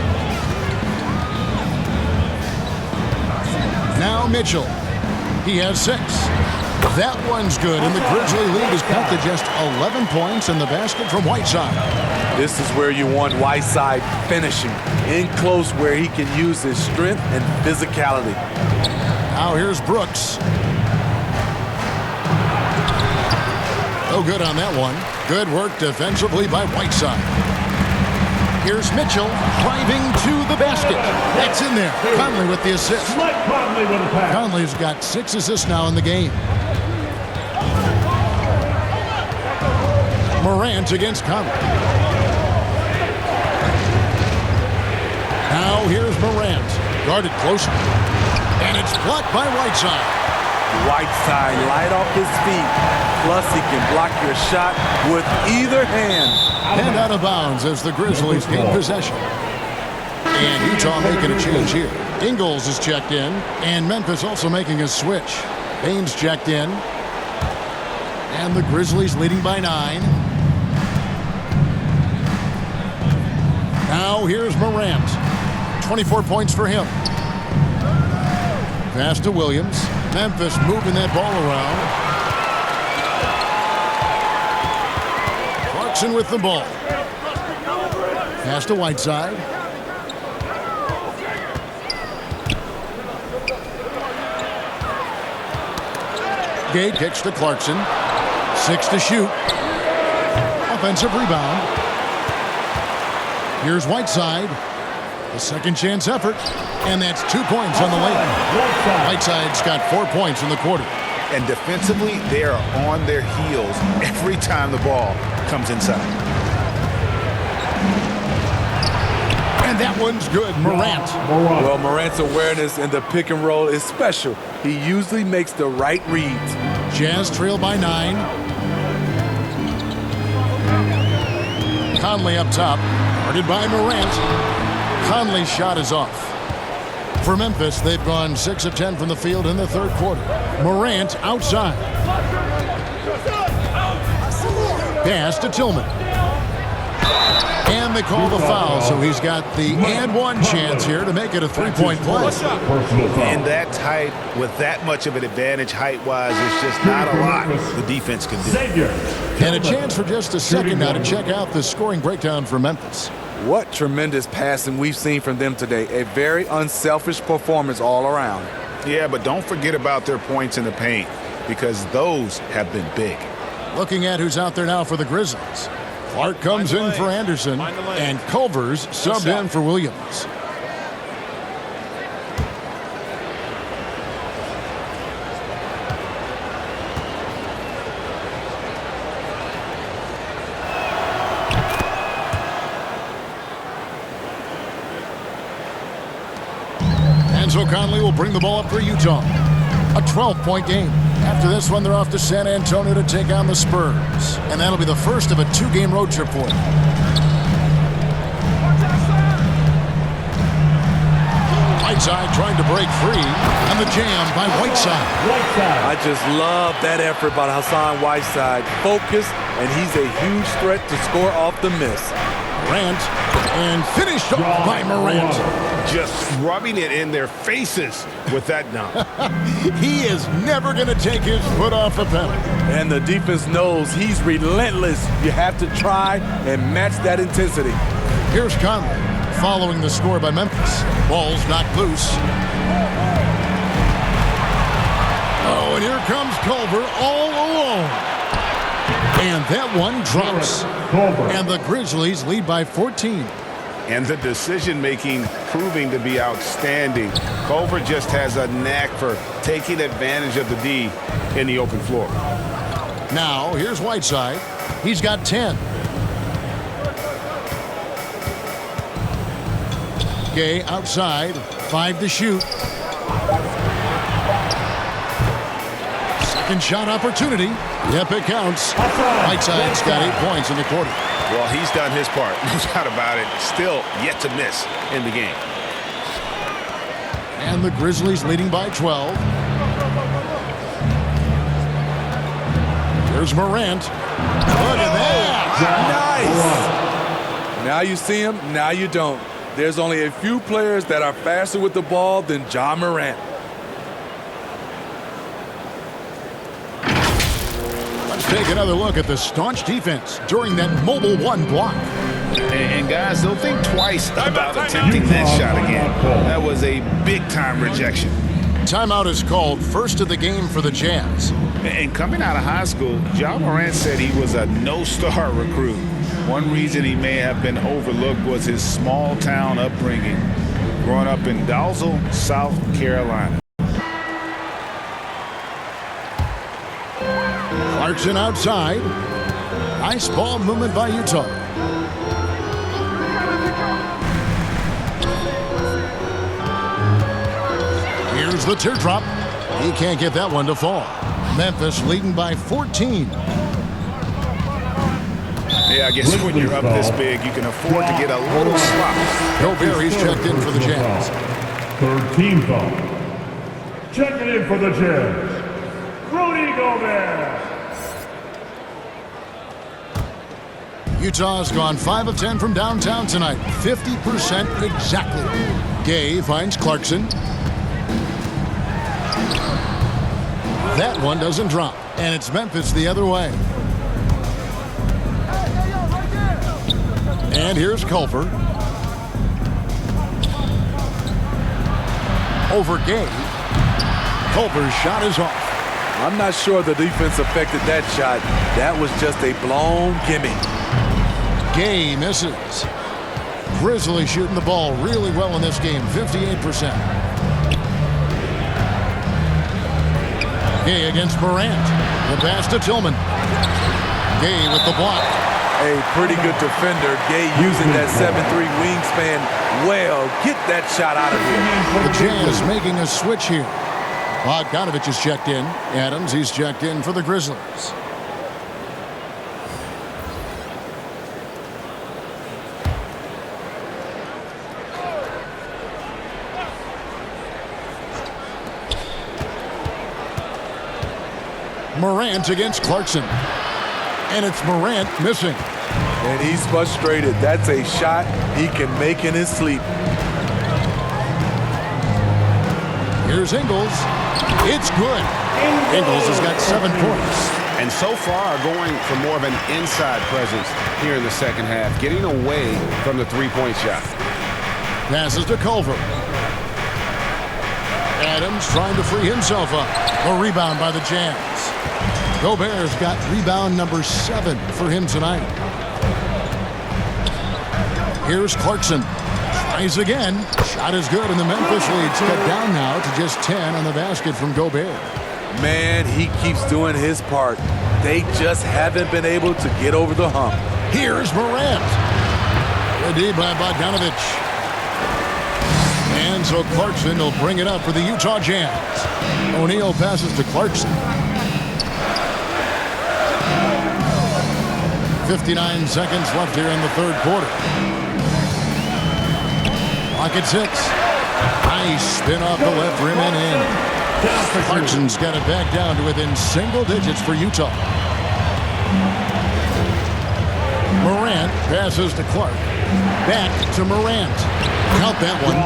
Now Mitchell. He has 6. That one's good, and the Grizzly lead is cut to just 11 points in the basket from Whiteside. This is where you want Whiteside finishing, in close where he can use his strength and physicality. Now here's Brooks. No good on that one. Good work defensively by Whiteside. Here's Mitchell driving to the basket. That's in there. Conley with the assist. Conley's got 6 assists now in the game. Morant against Conley. Now here's Morant. Guarded closely. And it's blocked by Whiteside. Whiteside light off his feet. Plus, he can block your shot with either hand. And out of bounds as the Grizzlies gain possession. And Utah making a change here. Ingles is checked in, and Memphis also making a switch. Baines checked in. And the Grizzlies leading by 9. Now here's Morant. 24 points for him. Pass to Williams. Memphis moving that ball around. Clarkson with the ball. Pass to Whiteside. Gay kicks to Clarkson. 6 to shoot. Offensive rebound. Here's Whiteside. The second chance effort. And that's 2 points on the layup. Whiteside's got 4 points in the quarter. And defensively, they are on their heels every time the ball comes inside. And that one's good, Morant. Well, Morant's awareness in the pick and roll is special. He usually makes the right reads. Jazz trail by 9. Conley up top, guarded by Morant. Conley's shot is off. For Memphis, they've gone 6 of 10 from the field in the third quarter. Morant outside. Pass to Tillman. And they call the foul, so he's got the and one chance here to make it a three-point play. And that height, with that much of an advantage height-wise, there's just not a lot the defense can do. And a chance for just a second now to check out the scoring breakdown for Memphis. What tremendous passing we've seen from them today. A very unselfish performance all around. Yeah, but don't forget about their points in the paint, because those have been big. Looking at who's out there now for the Grizzlies. Clark comes in for Anderson, and Culver's subbed in for Williams. Enzo Conley will bring the ball up for Utah. A 12-point game. After this one, they're off to San Antonio to take on the Spurs. And that'll be the first of a two-game road trip for them. Whiteside trying to break free. And the jam by Whiteside. I just love that effort by Hassan Whiteside. Focused, and he's a huge threat to score off the miss. Morant, and finished off by Morant. Just rubbing it in their faces with that dunk. He is never going to take his foot off the pedal. And the defense knows he's relentless. You have to try and match that intensity. Here's Conley following the score by Memphis. Ball's knocked loose. Oh, and here comes Culver all alone. And that one drops. And the Grizzlies lead by 14. And the decision-making proving to be outstanding. Culver just has a knack for taking advantage of the D in the open floor. Now, here's Whiteside. He's got 10. Gay outside. 5 to shoot. Second shot opportunity. Yep, it counts. Whiteside's got 8 points in the quarter. Well, he's done his part. No doubt about it. Still yet to miss in the game. And the Grizzlies leading by 12. Here's Morant. Look at that. Nice. Now you see him, now you don't. There's only a few players that are faster with the ball than Ja Morant. Let's take another look at the staunch defense during that mobile one block. And guys, don't think twice about attempting that shot again. That was a big-time rejection. Timeout is called, first of the game for the Jazz. And coming out of high school, Ja Morant said he was a no-star recruit. One reason he may have been overlooked was his small-town upbringing, growing up in Dalzell, South Carolina. Clarkson outside. Nice ball movement by Utah. Here's the teardrop. He can't get that one to fall. Memphis leading by 14. Yeah, I guess when you're up this big, you can afford to get a little sloppy. Gobert checked in for the Jazz. Third team foul. Checking in for the Jazz, Rudy Gobert. Utah's gone 5 of 10 from downtown tonight. 50% exactly. Gay finds Clarkson. That one doesn't drop. And it's Memphis the other way. And here's Culver. Over Gay. Culver's shot is off. I'm not sure the defense affected that shot. That was just a blown gimme. Gay misses. Grizzlies shooting the ball really well in this game, 58%. Gay against Morant. The pass to Tillman. Gay with the block. A pretty good defender. Gay using that 7'3" wingspan well. Get that shot out of here. The Jazz making a switch here. Bogdanovich is checked in. Adams, he's checked in for the Grizzlies. Morant against Clarkson. And it's Morant missing. And he's frustrated. That's a shot he can make in his sleep. Here's Ingles. It's good. Ingles has got 7 points. And so far going for more of an inside presence here in the second half, getting away from the three-point shot. Passes to Culver. Adams trying to free himself up. A rebound by the Jazz. Gobert's got rebound number 7 for him tonight. Here's Clarkson. Tries again. Shot is good, and the Memphis lead's cut down now to just 10 on the basket from Gobert. Man, he keeps doing his part. They just haven't been able to get over the hump. Here's Morant. Good D by Bogdanovich. And so Clarkson will bring it up for the Utah Jazz. O'Neal passes to Clarkson. 59 seconds left here in the third quarter. Clock at 6. Nice spin off the left rim and in. Clarkson's got it back down to within single digits for Utah. Morant passes to Clark. Back to Morant. Count that one.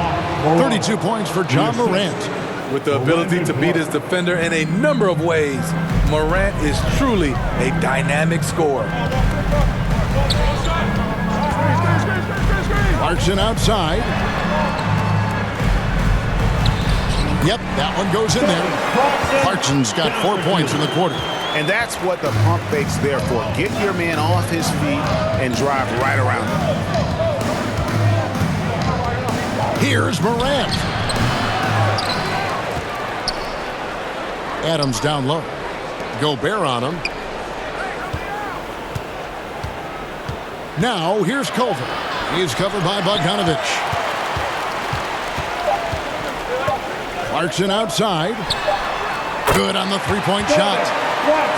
32 points for John Morant. With the ability to beat his defender in a number of ways, Morant is truly a dynamic scorer. Clarkson outside. Yep, that one goes in there. Clarkson's got 4 points in the quarter. And that's what the pump fake's there for. Get your man off his feet and drive right around him. Here's Morant. Adams down low. Gobert on him. Now here's Culver. He's covered by Bogdanovich. Clarkson outside. Good on the three-point shot.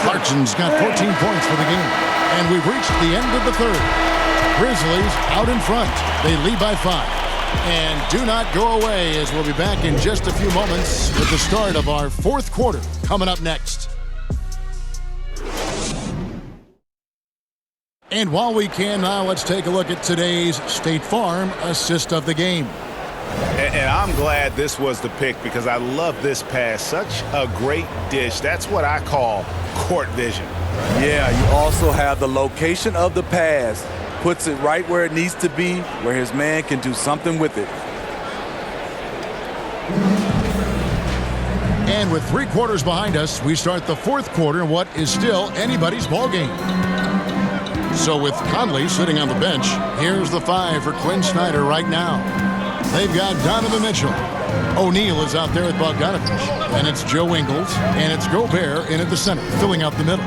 Clarkson's got 14 points for the game. And we've reached the end of the third. Grizzlies out in front. They lead by 5. And do not go away, as we'll be back in just a few moments with the start of our fourth quarter coming up next. And while we can now, let's take a look at today's State Farm assist of the game. And I'm glad this was the pick because I love this pass. Such a great dish. That's what I call court vision. Yeah, you also have the location of the pass. Puts it right where it needs to be, where his man can do something with it. And with 3 quarters behind us, we start the fourth quarter in what is still anybody's ballgame. So with Conley sitting on the bench, here's the 5 for Quinn Snyder right now. They've got Donovan Mitchell. O'Neal is out there with Bogdanovich. And it's Joe Ingles, and it's Gobert in at the center, filling out the middle.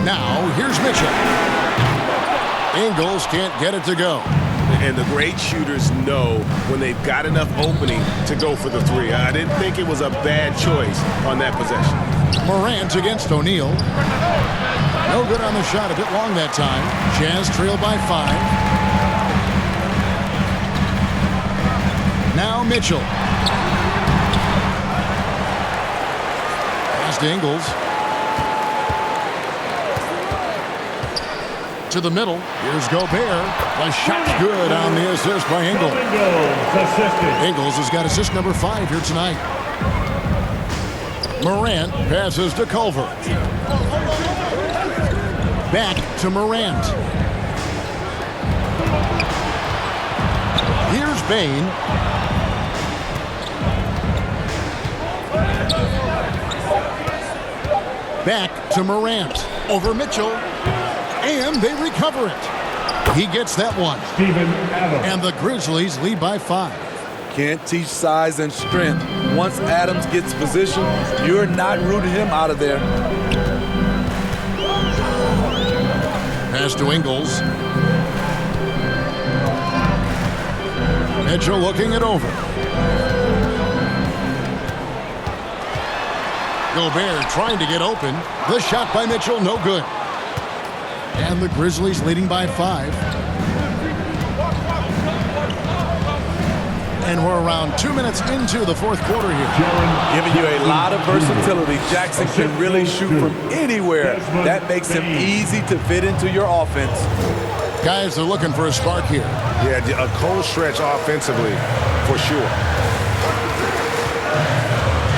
Now, here's Mitchell. Ingles can't get it to go. And the great shooters know when they've got enough opening to go for the 3. I didn't think it was a bad choice on that possession. Morant against O'Neal. No good on the shot, a bit long that time. Jazz trail by 5. Now Mitchell. Pass to Ingles. To the middle. Here's Gobert. The shot's good on the assist by Ingles. Ingles has got assist number 5 here tonight. Morant passes to Culver. Back to Morant. Here's Bane. Back to Morant. Over Mitchell. And they recover it. He gets that one. And the Grizzlies lead by 5. Can't teach size and strength. Once Adams gets position, you're not rooting him out of there. Pass to Ingles. Mitchell looking it over. Gobert trying to get open. The shot by Mitchell, no good. And the Grizzlies leading by 5. And we're around 2 minutes into the fourth quarter here. Giving you a lot of versatility. Jackson can really shoot from anywhere. That makes him easy to fit into your offense. Guys are looking for a spark here. Yeah, a cold stretch offensively, for sure.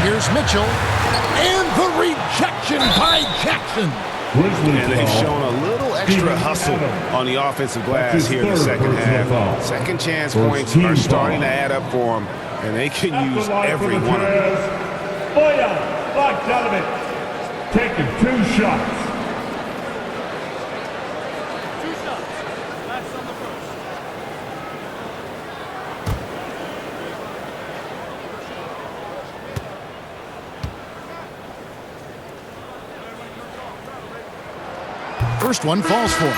Here's Mitchell. And the rejection by Jackson. And they've shown a little extra hustle on the offensive glass here in the second half. Second chance points are starting to add up for them, and they can use every one of them. Boyan Bogdanovic taking 2 shots. 2 shots. Last on the first. First one falls for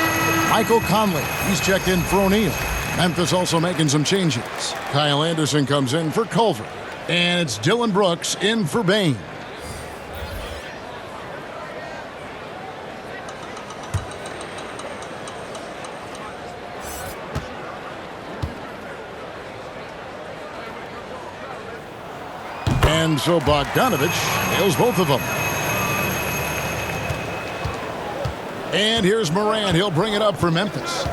Michael Conley. He's checked in for O'Neal. Memphis also making some changes. Kyle Anderson comes in for Culver. And it's Dylan Brooks in for Bain. And so Bogdanovic nails both of them. And here's Morant. He'll bring it up for Memphis.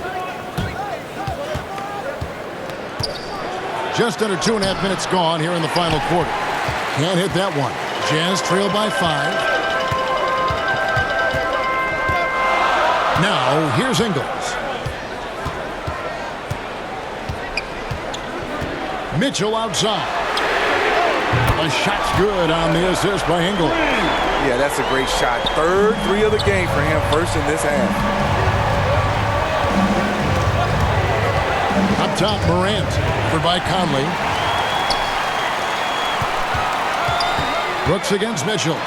Just under 2.5 minutes gone here in the final quarter. Can't hit that one. Jazz trail by 5. Now, here's Ingles. Mitchell outside. A shot's good on the assist by Ingles. Yeah, that's a great shot. Third 3 of the game for him, first in this half. Up top, Morant for by Conley. Brooks against Mitchell.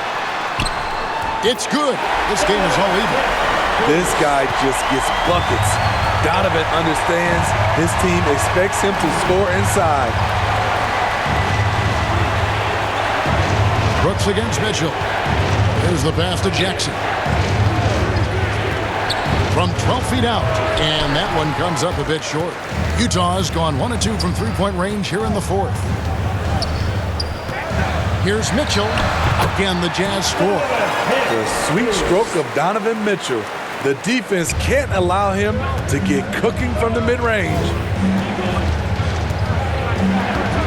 It's good. This game is all even. This guy just gets buckets. Donovan understands his team expects him to score inside. Brooks against Mitchell. Here's the pass to Jackson. From 12 feet out, and that one comes up a bit short. Utah's gone 1 of 2 from three-point range here in the fourth. Here's Mitchell. Again, the Jazz score. The sweet stroke of Donovan Mitchell. The defense can't allow him to get cooking from the mid-range.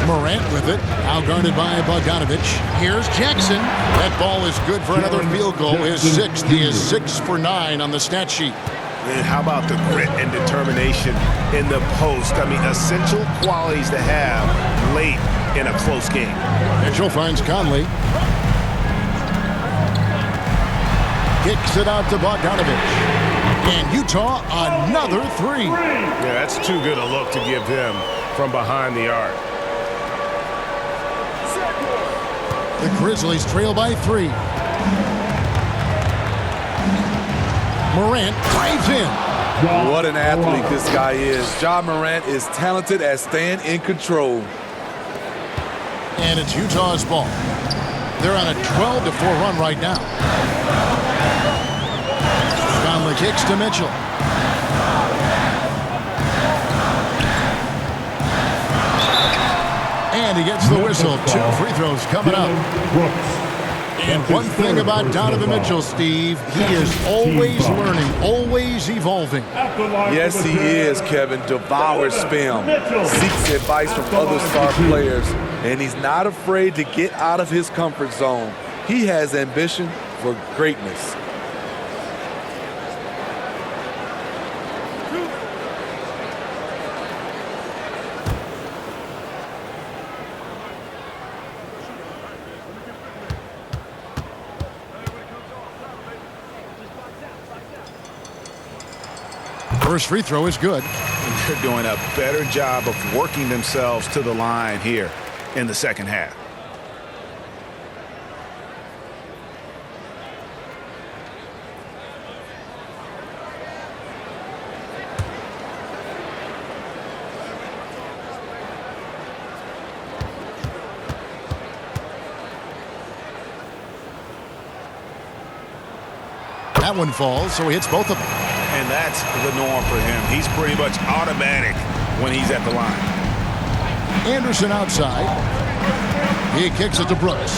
Morant with it, outguarded by Bogdanovic. Here's Jackson. That ball is good for another field goal. His 6th. He is 6 for 9 on the stat sheet. And how about the grit and determination in the post? I mean, essential qualities to have late in a close game. Mitchell finds Conley. Kicks it out to Bogdanovic. And Utah, another 3. Yeah, that's too good a look to give him from behind the arc. The Grizzlies trail by 3. Morant drives in. What an athlete this guy is. Ja Morant is talented at staying in control. And it's Utah's ball. They're on a 12-4 run right now. Conley kicks to Mitchell. And he gets the whistle. 2 free throws coming up. And one thing about Donovan Mitchell, Steve, he is always learning, always evolving. Yes, he is, Kevin. Devours film, seeks advice from other star players, and he's not afraid to get out of his comfort zone. He has ambition for greatness. First free throw is good. They're doing a better job of working themselves to the line here in the second half. That one falls, so he hits both of them. And that's the norm for him. He's pretty much automatic when he's at the line. Anderson outside. He kicks it to Brooks.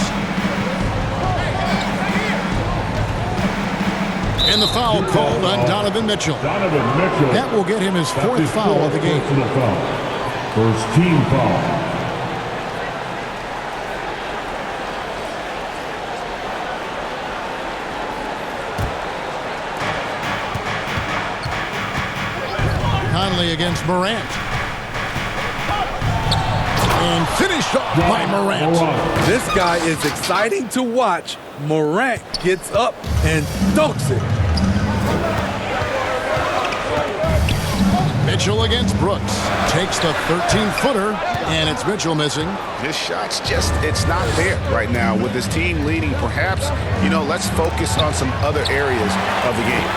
And the foul called on Donovan Mitchell. Donovan Mitchell. That will get him his fourth foul of the game. Personal foul. First team foul. Conley against Morant. And finished off by Morant. This guy is exciting to watch. Morant gets up and dunks it. Mitchell against Brooks. Takes the 13-footer, and it's Mitchell missing. His shot's just, it's not there right now. With his team leading, perhaps, let's focus on some other areas of the game.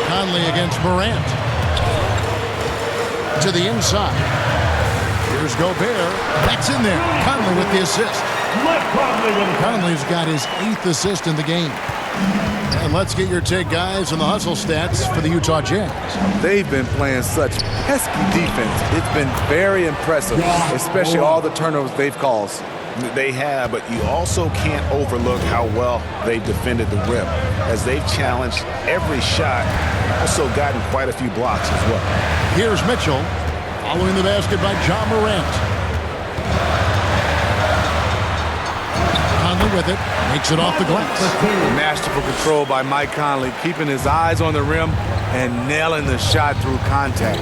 Conley against Morant. To the inside. Here's Gobert. That's in there. Conley with the assist. Conley's got his 8th assist in the game. And let's get your take, guys, on the hustle stats for the Utah Jazz. They've been playing such pesky defense. It's been very impressive, especially all the turnovers they've caused. They have, but you also can't overlook how well they defended the rim, as they've challenged every shot, also gotten quite a few blocks as well. Here's Mitchell, following the basket by John Morant. Conley with it, makes it off the glass. Masterful control by Mike Conley, keeping his eyes on the rim and nailing the shot through contact.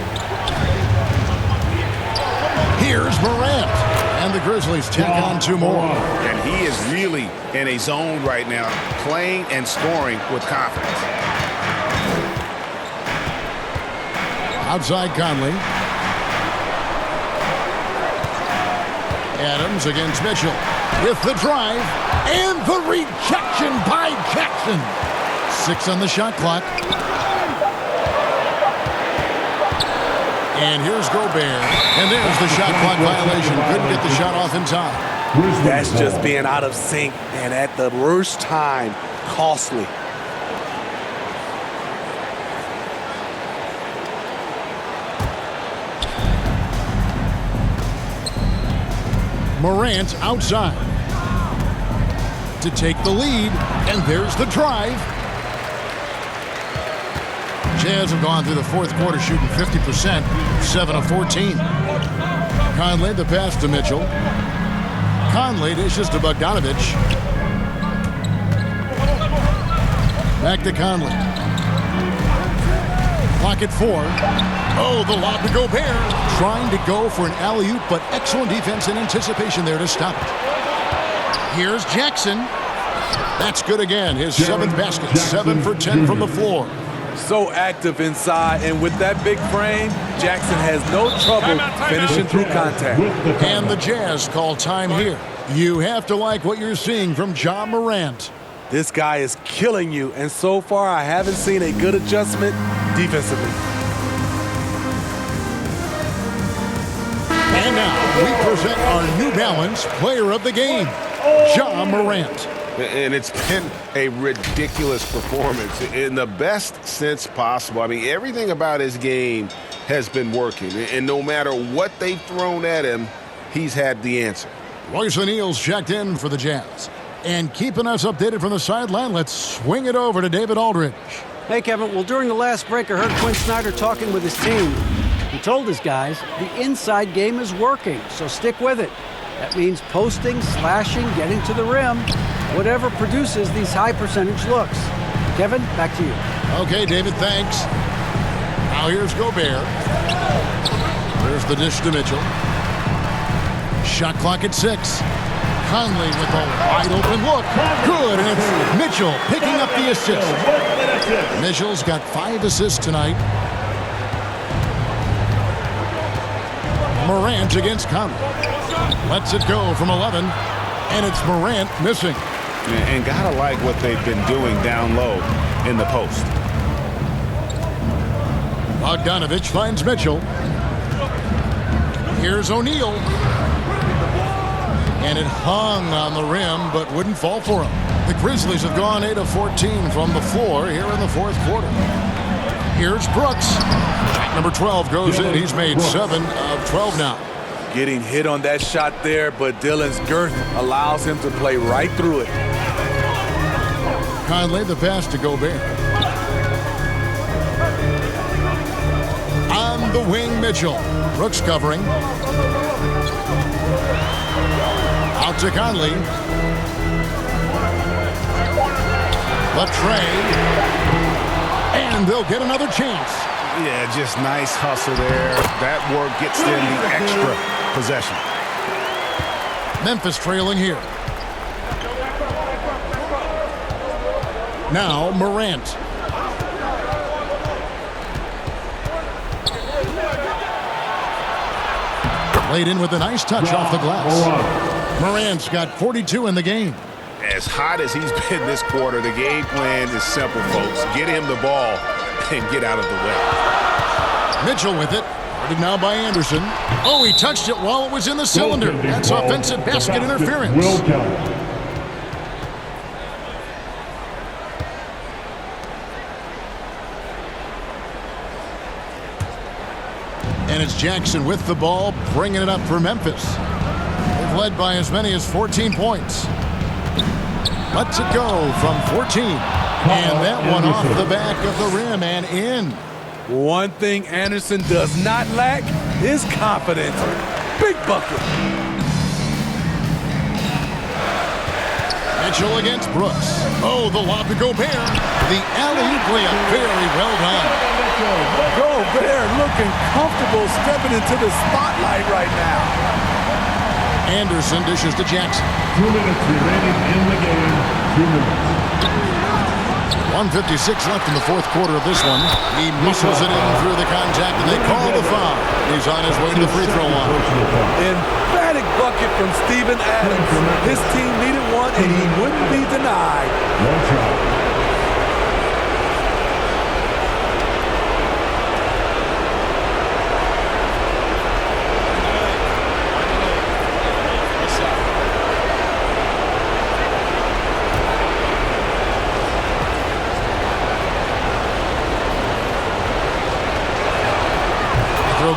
Here's Morant. And the Grizzlies tack on 2 more. And he is really in a zone right now, playing and scoring with confidence. Outside Conley. Adams against Mitchell. With the drive and the rejection by Jackson. 6 on the shot clock. And here's Gobert. And there's the shot clock violation. Couldn't get the shot off in time. That's just being out of sync, and at the worst time, costly. Morant outside to take the lead. And there's the drive. Jazz have gone through the 4th quarter shooting 50%, 7 of 14. Conley the pass to Mitchell. Conley dishes to Bogdanovich. Back to Conley. Clock at 4. Oh, the lob to Gobert. Trying to go for an alley-oop, but excellent defense and anticipation there to stop it. Here's Jackson. That's good again. His 7th basket. 7 for 10 from the floor. So active inside, and with that big frame, Jackson has no trouble finishing through contact. And the Jazz call time here. You have to like what you're seeing from John Morant. This guy is killing you, and so far I haven't seen a good adjustment defensively. And now we present our New Balance Player of the Game, John Morant. And it's been a ridiculous performance in the best sense possible. I mean, everything about his game has been working. And no matter what they've thrown at him, he's had the answer. Royce O'Neal's checked in for the Jazz. And keeping us updated from the sideline, let's swing it over to David Aldridge. Hey, Kevin. Well, during the last break, I heard Quinn Snyder talking with his team. He told his guys the inside game is working, so stick with it. That means posting, slashing, getting to the rim, whatever produces these high percentage looks. Kevin, back to you. Okay, David, thanks. Now here's Gobert. There's the dish to Mitchell. Shot clock at 6. Conley with a wide open look. Good, and it's Mitchell picking up the assist. Mitchell's got 5 assists tonight. Morant against Conley. Lets it go from 11, and it's Morant missing. And gotta like what they've been doing down low in the post. Bogdanovich finds Mitchell. Here's O'Neal. And it hung on the rim, but wouldn't fall for him. The Grizzlies have gone 8 of 14 from the floor here in the 4th quarter. Here's Brooks. Number 12 goes in. He's made 7 of 12 now. Getting hit on that shot there, but Dillon's girth allows him to play right through it. Conley, the pass to Gobert. On the wing, Mitchell. Brooks covering. Out to Conley. The tray. And they'll get another chance. Yeah, just nice hustle there. That work gets them the extra possession. Memphis trailing here. Now Morant. Played in with a nice touch off the glass. Morant's got 42 in the game. As hot as he's been this quarter, the game plan is simple, folks. Get him the ball and get out of the way. Mitchell with it. Guarded now by Anderson. Oh, he touched it while it was in the cylinder. That's offensive basket interference. Will count. And it's Jackson with the ball, bringing it up for Memphis. They've led by as many as 14 points. Lets it go from 14. And that one off the back of the rim and in. One thing Anderson does not lack is confidence. Big bucket. Mitchell against Brooks. Oh, the lob to Gobert. The alley-oop layup, very well done. Gobert looking comfortable stepping into the spotlight right now. Anderson dishes to Jackson. 2 minutes remaining in the game. 2 minutes. 1:56 left in the fourth quarter of this one. He muscles it in through the contact, and they call the foul. He's on his way to the free throw line. Emphatic bucket from Steven Adams. His team needed one, and he wouldn't be denied. One shot.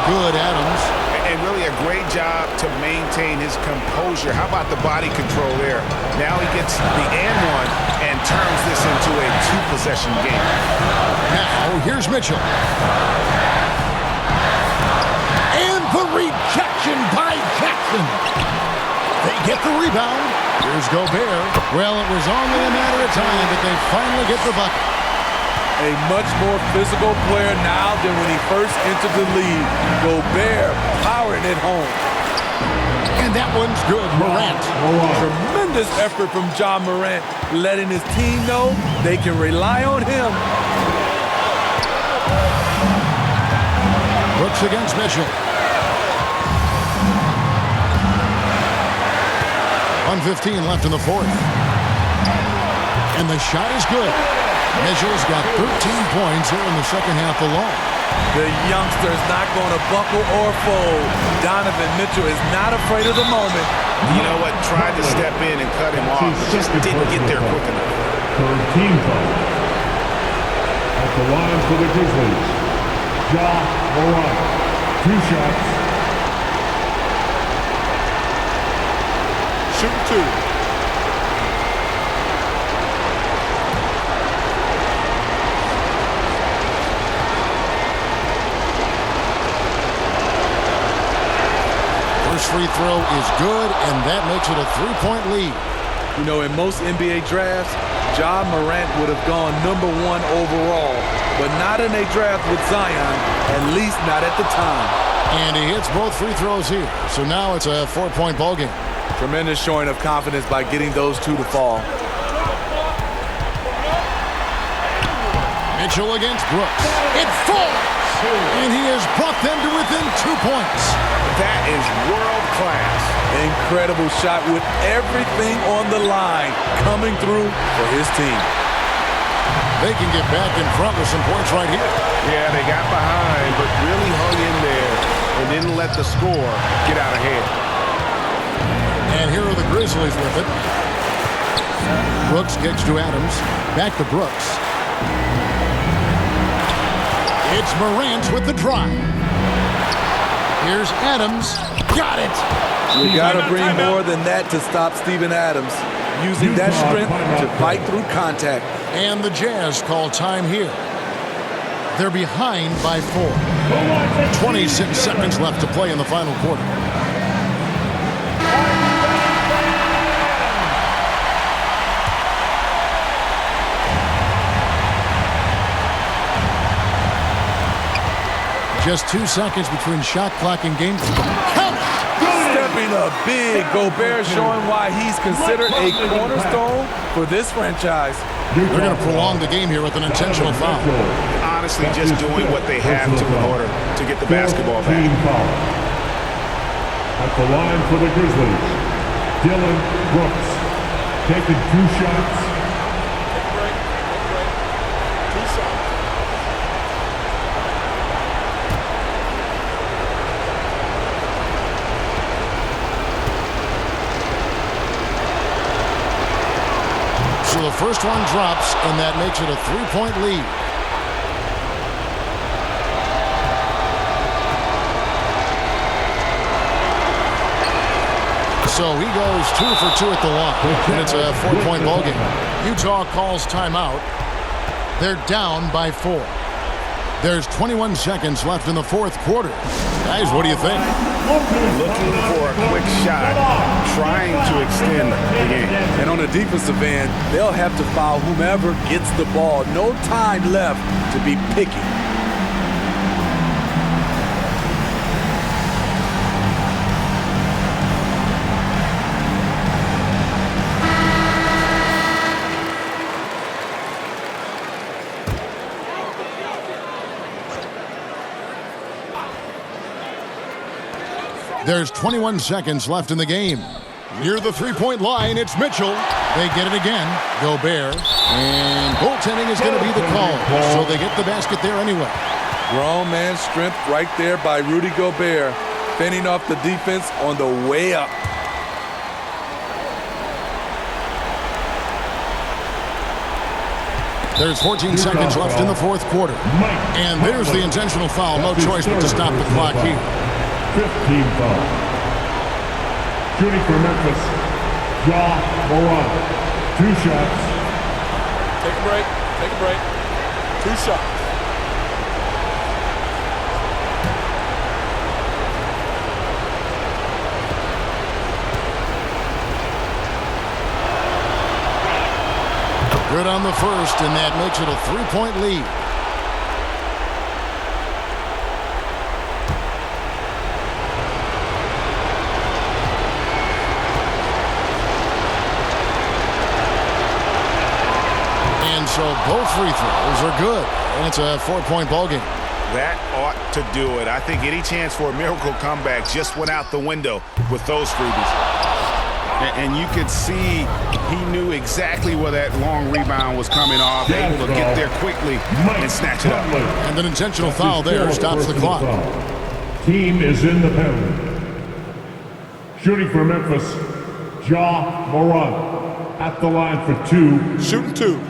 Good, Adams. And really a great job to maintain his composure. How about the body control there? Now he gets the and one and turns this into a two-possession game. Now, here's Mitchell. And the rejection by Jackson. They get the rebound. Here's Gobert. Well, it was only a matter of time, but they finally get the bucket. A much more physical player now than when he first entered the league. Gobert powering it home. And that one's good, Morant. Tremendous effort from Ja Morant, letting his team know they can rely on him. Brooks against Mitchell. 1:15 left in the fourth. And the shot is good. Mitchell's got 13 points here in the second half alone. The youngster's not going to buckle or fold. Donovan Mitchell is not afraid of the moment. You know what? Tried to step in and cut him off. Just didn't get there quick enough. Third team foul. At the line for the Grizzlies, Ja Morant. 2 shots. Shoot 2. First free throw is good, and that makes it a 3-point lead. You know, in most NBA drafts, Ja Morant would have gone #1 overall, but not in a draft with Zion, at least not at the time. And he hits both free throws here, so now it's a 4-point ball game. Tremendous showing of confidence by getting those two to fall. Mitchell against Brooks. It falls! And he has brought them to within 2 points. That is world class. Incredible shot with everything on the line coming through for his team. They can get back in front with some points right here. Yeah, they got behind, but really hung in there and didn't let the score get out ahead. And here are the Grizzlies with it. Brooks kicks to Adams. Back to Brooks. It's Morant with the drive. Here's Adams. Got it. You got to bring more than that to stop Steven Adams. using that strength to fight through contact. And the Jazz call time here. They're behind by 4. 26 seconds left to play in the final quarter. Just 2 seconds between shot clock and game. Stepping up big. Gobert showing why he's considered a cornerstone for this franchise. They're going to prolong the game here with an intentional foul. Honestly, just doing what they have to in order to get the basketball back. At the line for the Grizzlies, Dylan Brooks taking 2 shots. So the first one drops, and that makes it a 3-point lead. So he goes 2 for 2 at the line, and it's a 4-point ballgame. Utah calls timeout. They're down by 4. There's 21 seconds left in the fourth quarter. Guys, what do you think? Looking for a quick shot, trying to extend the game. And on the defensive end, they'll have to foul whomever gets the ball. No time left to be picky. There's 21 seconds left in the game. Near the 3-point line, it's Mitchell. They get it again. Gobert. And goaltending is going to be the call. So they get the basket there anyway. Grown man strength right there by Rudy Gobert, fending off the defense on the way up. There's 14 seconds left in the fourth quarter. And there's the intentional foul. No choice but to stop the clock here. 15 foul. Shooting for Memphis, Ja Morant. 2 shots. Take a break. Take a break. 2 shots. Good on the first, and that makes it a 3-point lead. So both free throws are good, and it's a 4-point ballgame. That ought to do it. I think any chance for a miracle comeback just went out the window with those freebies. And you could see he knew exactly where that long rebound was coming off, able to get there quickly and snatch it up. And an intentional foul there stops the clock. Team is in the penalty. Shooting for Memphis, Ja Morant at the line for 2. Shooting 2.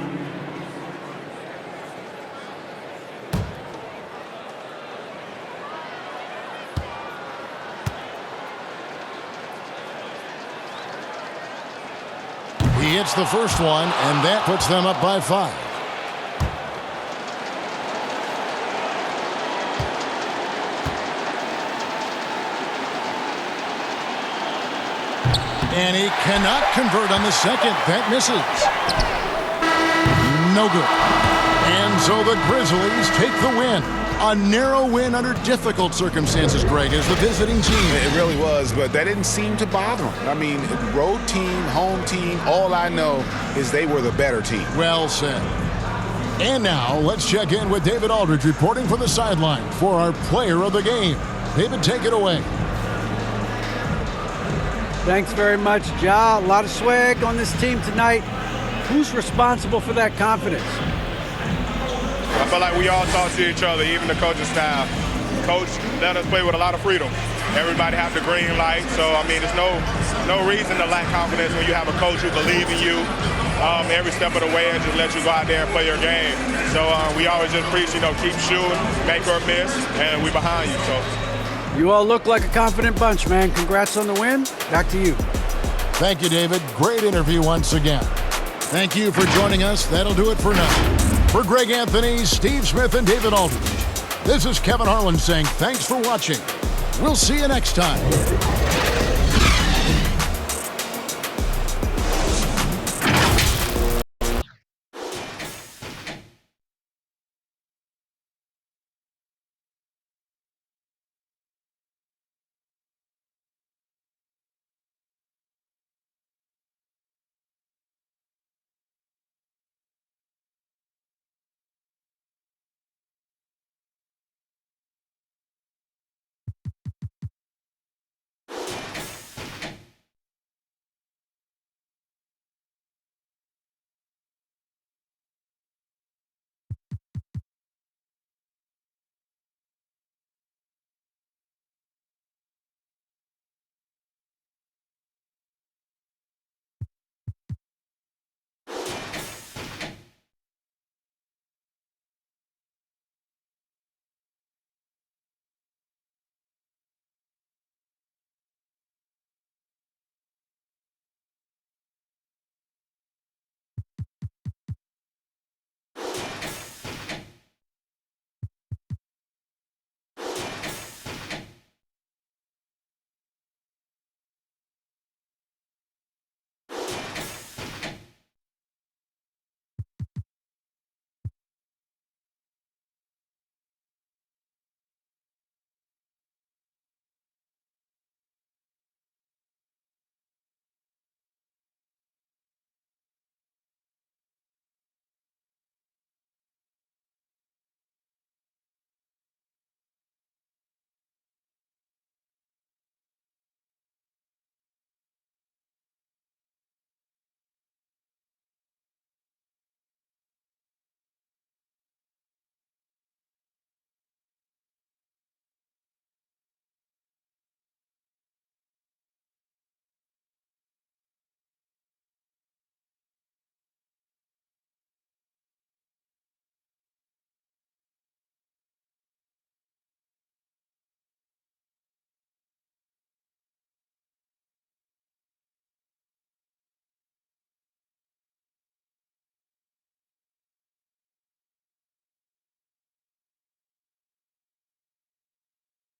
He hits the first one, and that puts them up by 5. And he cannot convert on the second. That misses. No good. And so the Grizzlies take the win. A narrow win under difficult circumstances, Greg, as the visiting team. It really was, but that didn't seem to bother them. I mean, road team, home team, all I know is they were the better team. Well said. And now, let's check in with David Aldridge reporting from the sideline for our player of the game. David, take it away. Thanks very much, Ja. A lot of swag on this team tonight. Who's responsible for that confidence? I feel like we all talk to each other, even the coaching staff. Coach let us play with a lot of freedom. Everybody have the green light, so I mean, there's no reason to lack confidence when you have a coach who believes in you every step of the way and just let you go out there and play your game. So we always just preach, keep shooting, make or miss, and we behind you. So you all look like a confident bunch, man. Congrats on the win. Back to you. Thank you, David. Great interview once again. Thank you for joining us. That'll do it for now. For Greg Anthony, Steve Smith, and David Aldridge, this is Kevin Harlan saying thanks for watching. We'll see you next time.